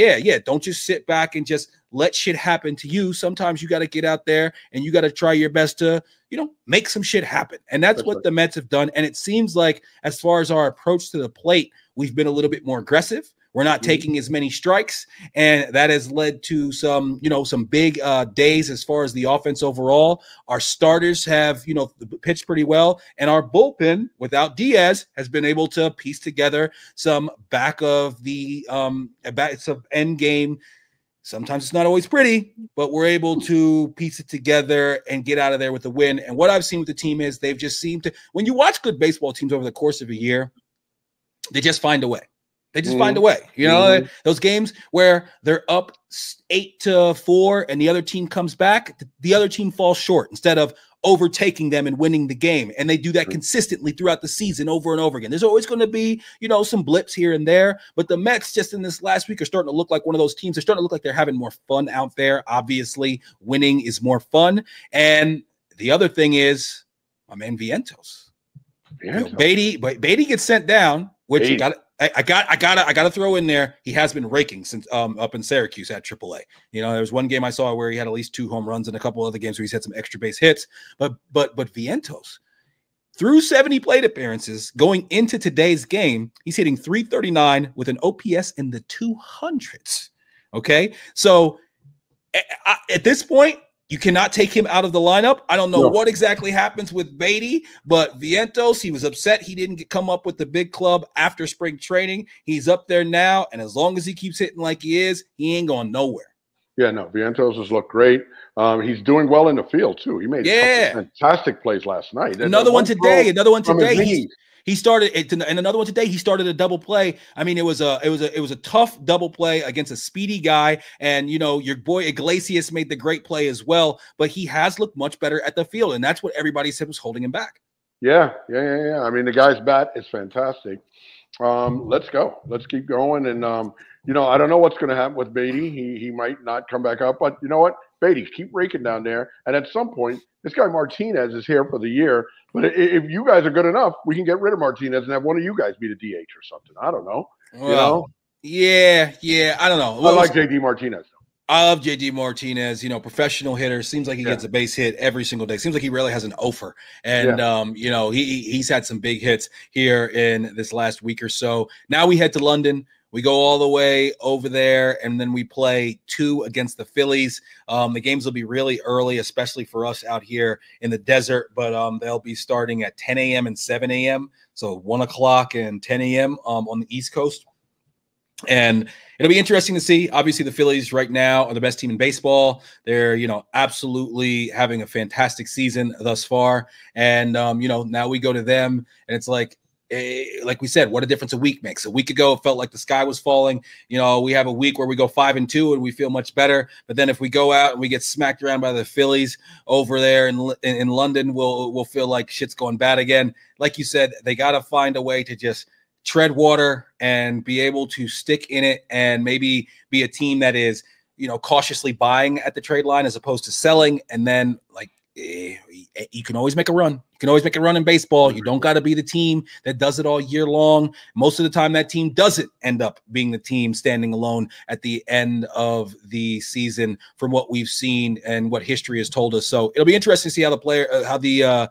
don't just sit back and just let shit happen to you. Sometimes you got to get out there and you got to try your best to make some shit happen. And that's what the Mets have done. And it seems like, as far as our approach to the plate, we've been a little bit more aggressive. We're not taking as many strikes, and that has led to some big days as far as the offense overall. Our starters have, pitched pretty well, and our bullpen without Diaz has been able to piece together some back of the some end game. Sometimes it's not always pretty, but we're able to piece it together and get out of there with a win. And what I've seen with the team is they've just seemed to, when you watch good baseball teams over the course of a year, they just find a way. They just find a way. Those games where they're up 8-4 and the other team comes back, the other team falls short instead of overtaking them and winning the game. And they do that consistently throughout the season over and over again. There's always going to be, some blips here and there, but the Mets just in this last week are starting to look like one of those teams. They're starting to look like they're having more fun out there. Obviously, winning is more fun. And the other thing is my man Vientos. Beatty gets sent down, which I gotta throw in there. He has been raking since up in Syracuse at AAA. There was one game I saw where he had at least 2 home runs and a couple other games where he's had some extra base hits. But Vientos, through 70 plate appearances going into today's game, he's hitting .339 with an OPS in the 200s. Okay, so at this point, you cannot take him out of the lineup. I don't know what exactly happens with Beatty, but Vientos, he was upset he didn't come up with the big club after spring training. He's up there now, and as long as he keeps hitting like he is, he ain't going nowhere. Yeah, no, Vientos has looked great. He's doing well in the field, too. He made fantastic plays last night. Another one today. He started it, and another one today. He started a double play. I mean, it was a tough double play against a speedy guy, and your boy Iglesias made the great play as well. But he has looked much better at the field, and that's what everybody said was holding him back. Yeah. I mean, the guy's bat is fantastic. Let's go. Let's keep going. And I don't know what's going to happen with Beatty. He might not come back up, but you know what? Beatty, keep raking down there. And at some point, this guy Martinez is here for the year. But if you guys are good enough, we can get rid of Martinez and have one of you guys be the DH or something. I don't know. Well, yeah, I don't know. I like JD Martinez. I love JD Martinez, professional hitter. Seems like he gets a base hit every single day. Seems like he really has an offer. And, he's had some big hits here in this last week or so. Now we head to London. We go all the way over there, and then we play 2 against the Phillies. The games will be really early, especially for us out here in the desert, but they'll be starting at 10 a.m. and 7 a.m., so 1 o'clock and 10 a.m. On the East Coast. And it'll be interesting to see. Obviously, the Phillies right now are the best team in baseball. They're, absolutely having a fantastic season thus far. And, now we go to them, and it's like we said, what a difference a week makes. A week ago, it felt like the sky was falling. We have a week where we go 5-2 and we feel much better. But then if we go out and we get smacked around by the Phillies over there in London, we'll feel like shit's going bad again. Like you said, they got to find a way to just tread water and be able to stick in it and maybe be a team that is, cautiously buying at the trade line as opposed to selling. And then you can always make a run. You can always make a run in baseball. You don't got to be the team that does it all year long. Most of the time, that team doesn't end up being the team standing alone at the end of the season from what we've seen and what history has told us. So it'll be interesting to see how the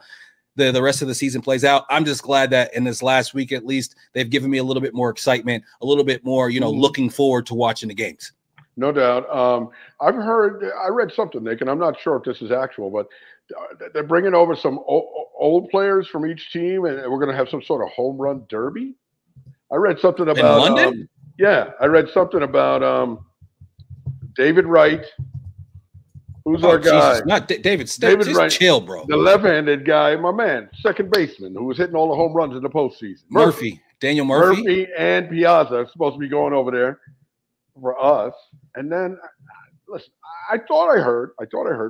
rest of the season plays out. I'm just glad that in this last week, at least, they've given me a little bit more excitement, a little bit more, looking forward to watching the games. No doubt. I read something, Nick, and I'm not sure if this is actual, but they're bringing over some old players from each team, and we're going to have some sort of home run derby. I read something about in London. I read something about David Wright. Who's our guy? Jesus. Not David. David Wright, chill, bro. The left-handed guy, my man, second baseman, who was hitting all the home runs in the postseason. Daniel Murphy. Murphy and Piazza are supposed to be going over there for us. And then, listen, I thought I heard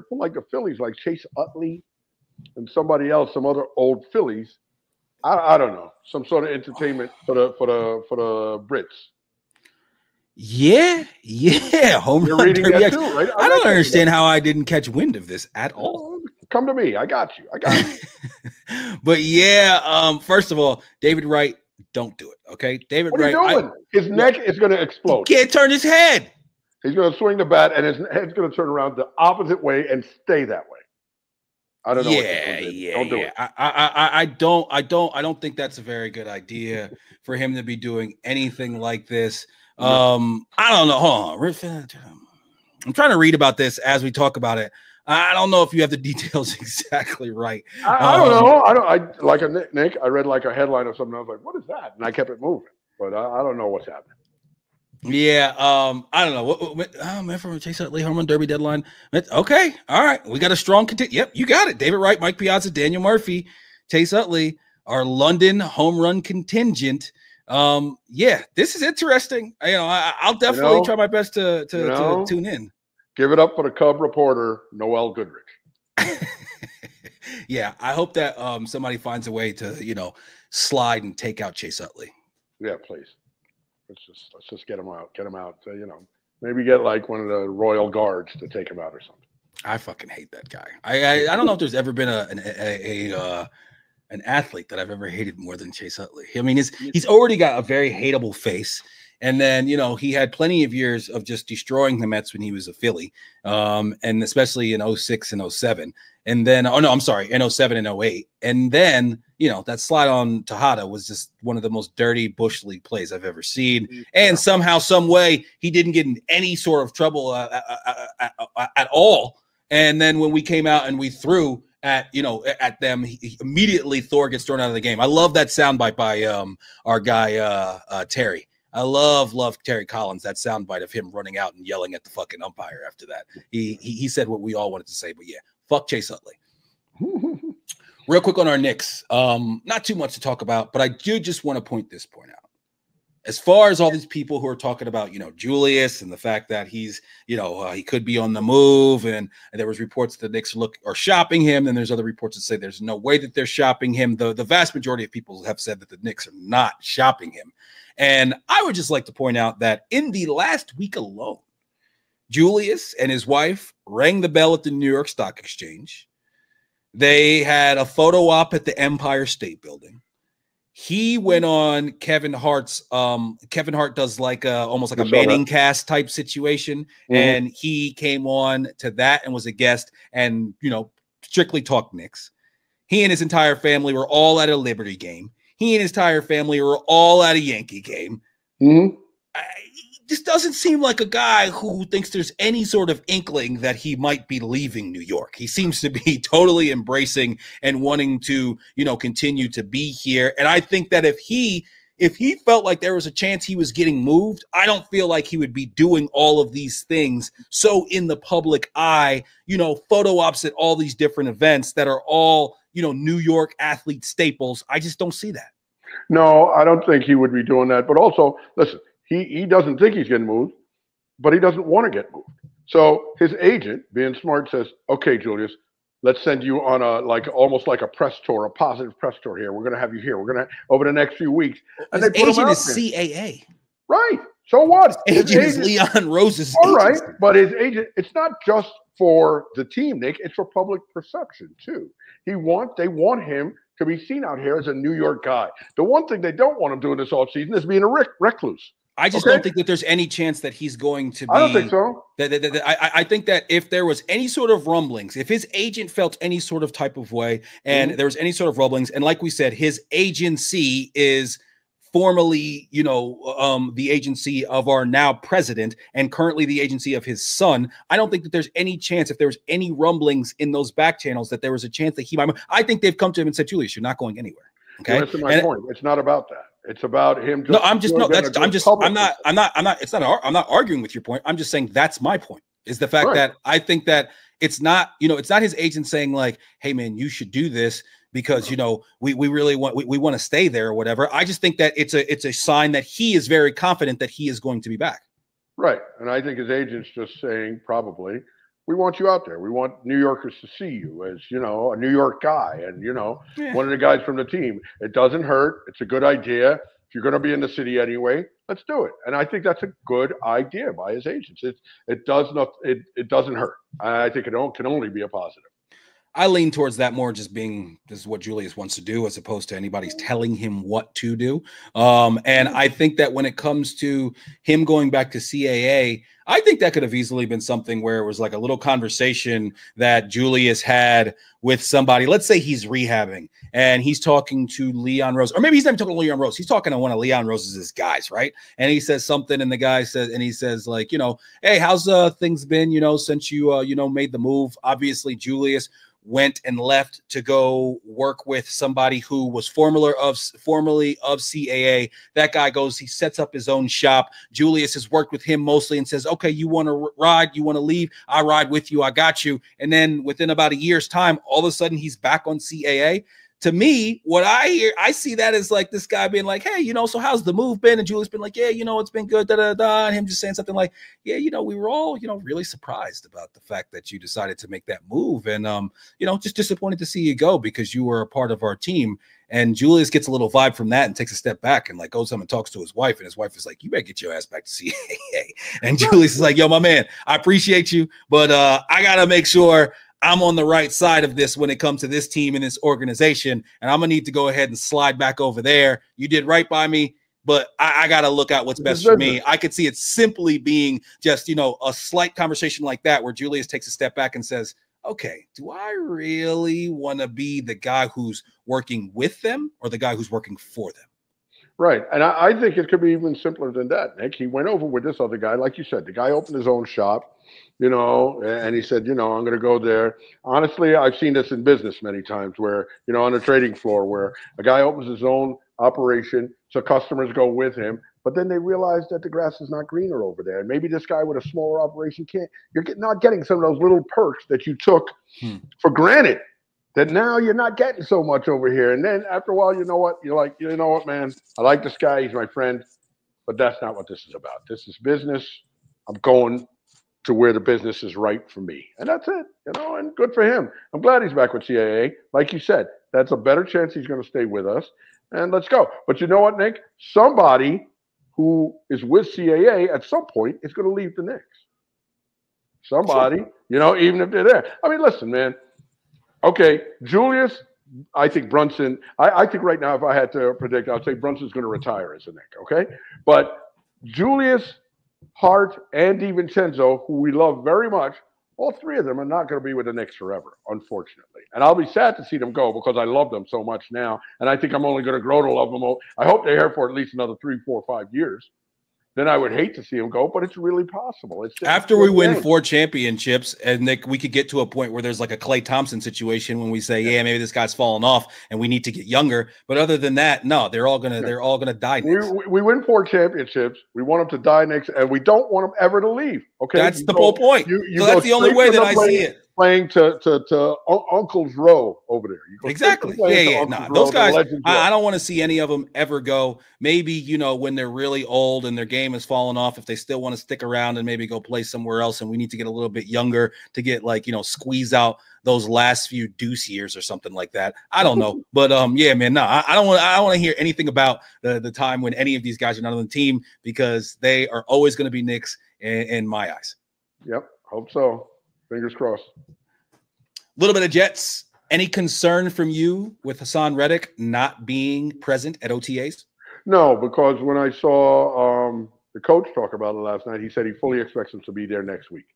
from like the Phillies, like Chase Utley and somebody else, some other old Phillies. I don't know, some sort of entertainment for the Brits. Yeah. Home run derby. Too, right? I don't understand how I didn't catch wind of this at all. Come to me. I got you. But yeah, first of all, David Wright, don't do it. Okay, David Wright. What are you doing? His neck is going to explode. He can't turn his head. He's going to swing the bat, and his head's going to turn around the opposite way and stay that way. I don't know. Don't do it. I don't think that's a very good idea for him to be doing anything like this. I don't know. Hold on. I'm trying to read about this as we talk about it. I don't know if you have the details exactly right. I don't know. I like a Nick. I read like a headline or something. I was like, "What is that?" And I kept it moving. But I don't know what's happening. Yeah. I don't know. Man, from Chase Utley home run derby deadline. Okay. All right. We got a strong contender. Yep, you got it. David Wright, Mike Piazza, Daniel Murphy, Chase Utley, our London home run contingent. Yeah, this is interesting. I'll definitely try my best to tune in. Give it up for the Cub reporter, Noel Goodrich. Yeah, I hope that somebody finds a way to, slide and take out Chase Utley. Yeah, please. Let's just get him out. Get him out. Maybe get like one of the Royal Guards to take him out or something. I fucking hate that guy. I don't know if there's ever been an athlete that I've ever hated more than Chase Utley. I mean, he's already got a very hateable face. And then, he had plenty of years of just destroying the Mets when he was a Philly, and especially in 06 and 07. And then, in 07 and 08. And then, that slide on Tejada was just one of the most dirty Bush League plays I've ever seen. And somehow, some way, he didn't get in any sort of trouble at all. And then when we came out and we threw at them, immediately Thor gets thrown out of the game. I love that soundbite by our guy Terry. I love Terry Collins, that soundbite of him running out and yelling at the fucking umpire after that. He said what we all wanted to say, but yeah, fuck Chase Utley. Real quick on our Knicks. Not too much to talk about, but I do just want to point out. As far as all these people who are talking about, Julius and the fact that he's, he could be on the move, and there was reports that the Knicks are shopping him, and there's other reports that say there's no way that they're shopping him. The vast majority of people have said that the Knicks are not shopping him. And I would just like to point out that in the last week alone, Julius and his wife rang the bell at the New York Stock Exchange. They had a photo op at the Empire State Building. He went on Kevin Hart's. Kevin Hart does like almost like a Manning cast type situation, and he came on to that and was a guest, and strictly talked Knicks. He and his entire family were all at a Liberty game. He and his entire family were all at a Yankee game. This doesn't seem like a guy who thinks there's any sort of inkling that he might be leaving New York. He seems to be totally embracing and wanting to, continue to be here. And I think that if he felt like there was a chance he was getting moved, I don't feel like he would be doing all of these things so in the public eye, photo ops at all these different events that are all, New York athlete staples. I just don't see that. No, I don't think he would be doing that. But also, listen, he doesn't think he's getting moved, but he doesn't want to get moved. So his agent, being smart, says, okay, Julius, let's send you on almost like a press tour, a positive press tour here. We're going to have you here. We're going to, over the next few weeks. And his agent is CAA. Right. So what? His agent is Leon Rose's all agency. Right. But his agent, it's not just for the team, Nick. It's for public perception, too. They want him to be seen out here as a New York guy. The one thing they don't want him doing this offseason is being a recluse. I just don't think that there's any chance that he's going to be. I don't think so. I think that if there was any sort of rumblings, if his agent felt any sort of type of way, and there was any sort of rumblings, and like we said, his agency is formally, the agency of our now president and currently the agency of his son. I don't think that there's any chance, if there was any rumblings in those back channels, that there was a chance that he might. I think they've come to him and said, Julius, you're not going anywhere. Okay. Well, that's my point. It's not about that. It's about him. I'm not arguing with your point. I'm just saying that's my point, is the fact that I think that it's not his agent saying like, hey man, you should do this because, we really want to stay there or whatever. I just think that it's a sign that he is very confident that he is going to be back. Right. And I think his agent's just saying, probably, we want you out there. We want New Yorkers to see you as, a New York guy and, one of the guys from the team. It doesn't hurt. It's a good idea. If you're going to be in the city anyway, let's do it. And I think that's a good idea by his agents. It doesn't hurt. I think it can only be a positive. I lean towards that more just being this is what Julius wants to do as opposed to anybody's telling him what to do. And I think that when it comes to him going back to CAA, I think that could have easily been something where it was like a little conversation that Julius had with somebody. Let's say he's rehabbing and he's talking to Leon Rose, or maybe he's not even talking to Leon Rose. He's talking to one of Leon Rose's guys, right? And he says something, and the guy says, and he says like, hey, how's things been, since you, made the move? Obviously, Julius went and left to go work with somebody who was formerly of CAA. That guy goes, he sets up his own shop. Julius has worked with him mostly and says, okay, you want to ride? You want to leave? I ride with you. I got you. And then within about a year's time, all of a sudden he's back on CAA. To me, what I hear, I see that as like this guy being like, hey, so how's the move been? And Julius been like, yeah, it's been good, and him just saying something like, yeah, we were all, really surprised about the fact that you decided to make that move. And, just disappointed to see you go because you were a part of our team. And Julius gets a little vibe from that and takes a step back and like goes home and talks to his wife. And his wife is like, you better get your ass back to CAA. And Julius is like, yo, my man, I appreciate you, but I got to make sure I'm on the right side of this when it comes to this team and this organization, and I'm going to need to go ahead and slide back over there. You did right by me, but I got to look out what's best for me. I could see it simply being just, a slight conversation like that where Julius takes a step back and says, okay, do I really want to be the guy who's working with them or the guy who's working for them? Right. And I think it could be even simpler than that, Nick. He went over with this other guy. Like you said, the guy opened his own shop, and he said, I'm going to go there. Honestly, I've seen this in business many times where, on the trading floor where a guy opens his own operation, so customers go with him, but then they realize that the grass is not greener over there. And maybe this guy with a smaller operation you're not getting some of those little perks that you took for granted. That now you're not getting so much over here. And then after a while, you know what? You're like, man, I like this guy. He's my friend. But that's not what this is about. This is business. I'm going to where the business is right for me. And that's it, and good for him. I'm glad he's back with CAA. Like you said, that's a better chance he's going to stay with us. And let's go. But you know what, Nick? Somebody who is with CAA at some point is going to leave the Knicks. Somebody, even if they're there. I mean, listen, man. Okay, Julius, I think Brunson, I think right now, if I had to predict, I'd say Brunson's going to retire as a Knick, okay? But Julius, Hart, and DiVincenzo, who we love very much, all three of them are not going to be with the Knicks forever, unfortunately. And I'll be sad to see them go because I love them so much now. And I think I'm only going to grow to love them. I hope they're here for at least another 3, 4, 5 years. Then I would hate to see them go, but it's really possible. It's after we win 4 championships, and Nick, we could get to a point where there's like a Klay Thompson situation when we say, yeah, maybe this guy's falling off, and we need to get younger. But other than that, no, they're all gonna die. We win 4 championships. We want them to die next, and we don't want them ever to leave. Okay, that's the whole point. So that's the only way that I see it. Playing to Uncle's Row over there. Exactly. Yeah. Nah, those guys, I don't want to see any of them ever go. Maybe, when they're really old and their game has fallen off, if they still want to stick around and maybe go play somewhere else, and we need to get a little bit younger to get squeeze out those last few deuce years or something like that. I don't know. But yeah, man, no, I don't want to hear anything about the time when any of these guys are not on the team, because they are always going to be Knicks in my eyes. Yep. Hope so. Fingers crossed. A little bit of Jets. Any concern from you with Hassan Reddick not being present at OTAs? No, because when I saw the coach talk about it last night, he said he fully expects him to be there next week.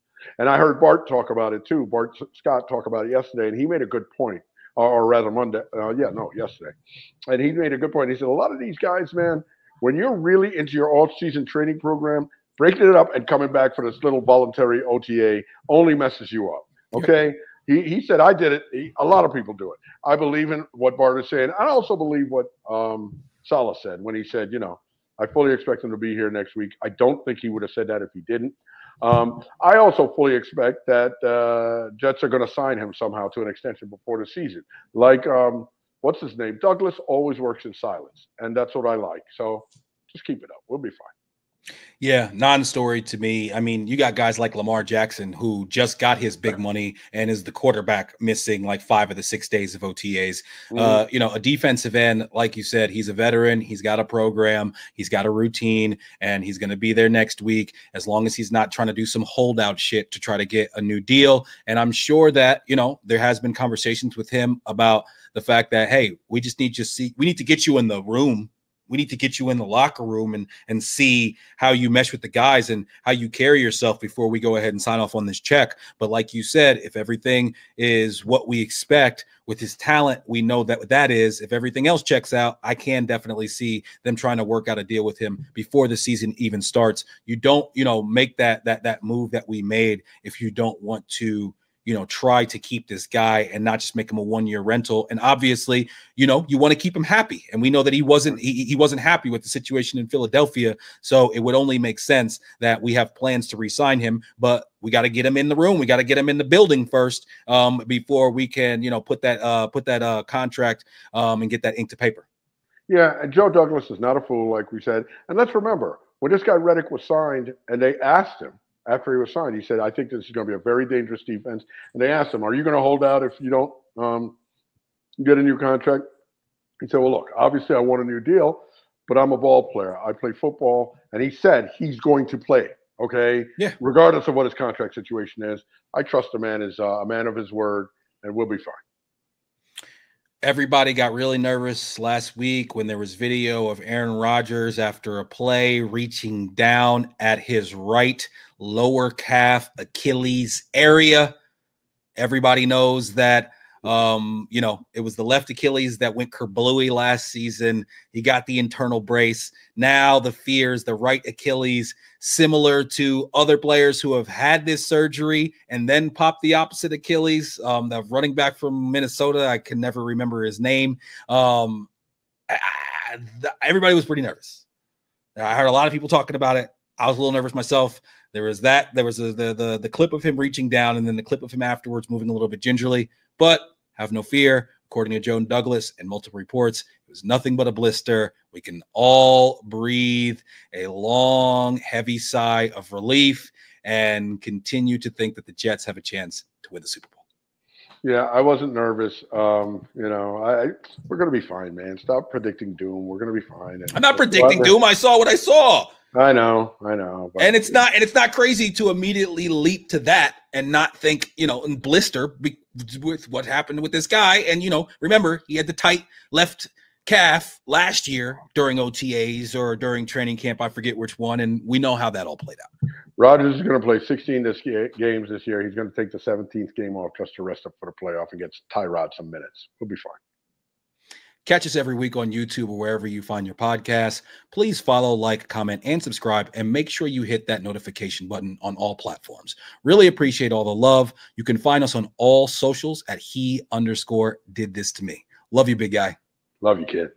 And I heard Bart talk about it too. Bart Scott talk about it yesterday, and he made a good point, or rather Monday. Yesterday. And he made a good point. He said, a lot of these guys, man, when you're really into your all-season training program, breaking it up and coming back for this little voluntary OTA only messes you up. Okay? He said, I did it. A lot of people do it. I believe in what Bart is saying. I also believe what Salah said when he said, I fully expect him to be here next week. I don't think he would have said that if he didn't. I also fully expect that Jets are going to sign him somehow to an extension before the season. Like, what's his name? Douglas always works in silence, and that's what I like. So just keep it up. We'll be fine. Yeah, non-story to me. I mean, you got guys like Lamar Jackson, who just got his big money and is the quarterback, missing like 5 of the 6 days of OTAs. A defensive end, like you said, he's a veteran. He's got a program. He's got a routine, and he's going to be there next week as long as he's not trying to do some holdout shit to try to get a new deal. And I'm sure that, there has been conversations with him about the fact that, hey, we need to get you in the room. We need to get you in the locker room and see how you mesh with the guys and how you carry yourself before we go ahead and sign off on this check. But like you said, if everything is what we expect with his talent, we know that is. If everything else checks out, I can definitely see them trying to work out a deal with him before the season even starts. You don't, make that move that we made if you don't want to, try to keep this guy and not just make him a 1-year rental. And obviously, you want to keep him happy. And we know that he wasn't happy with the situation in Philadelphia. So it would only make sense that we have plans to re-sign him, but we got to get him in the room. We got to get him in the building first before we can, put that contract and get that ink to paper. Yeah. And Joe Douglas is not a fool, like we said. And let's remember, when this guy Reddick was signed and they asked him, after he was signed, he said, I think this is going to be a very dangerous defense. And they asked him, are you going to hold out if you don't get a new contract? He said, well, look, obviously I want a new deal, but I'm a ball player. I play football. And he said he's going to play, okay? Yeah. Regardless of what his contract situation is. I trust the man is a man of his word, and we'll be fine. Everybody got really nervous last week when there was video of Aaron Rodgers after a play reaching down at his right lower calf Achilles area. Everybody knows that, it was the left Achilles that went kerblooey last season. He got the internal brace. Now the fears, the right Achilles, similar to other players who have had this surgery and then popped the opposite Achilles. The running back from Minnesota, I can never remember his name. Everybody was pretty nervous. I heard a lot of people talking about it. I was a little nervous myself. There was that. There was the clip of him reaching down, and then the clip of him afterwards moving a little bit gingerly. But have no fear. According to Joe Douglas and multiple reports, it was nothing but a blister. We can all breathe a long, heavy sigh of relief and continue to think that the Jets have a chance to win the Super Bowl. Yeah, I wasn't nervous. We're going to be fine, man. Stop predicting doom. We're going to be fine. And I'm not predicting doom. I saw what I saw. I know. And it's not crazy to immediately leap to that and not think, and blister with what happened with this guy. And, remember, he had the tight left calf last year during OTAs or during training camp. I forget which one. And we know how that all played out. Rodgers is going to play 16 games this year. He's going to take the 17th game off just to rest up for the playoff and get Tyrod some minutes. He'll be fine. Catch us every week on YouTube or wherever you find your podcasts. Please follow, like, comment, and subscribe, and make sure you hit that notification button on all platforms. Really appreciate all the love. You can find us on all socials at he_did this to me. Love you, big guy. Love you, kid.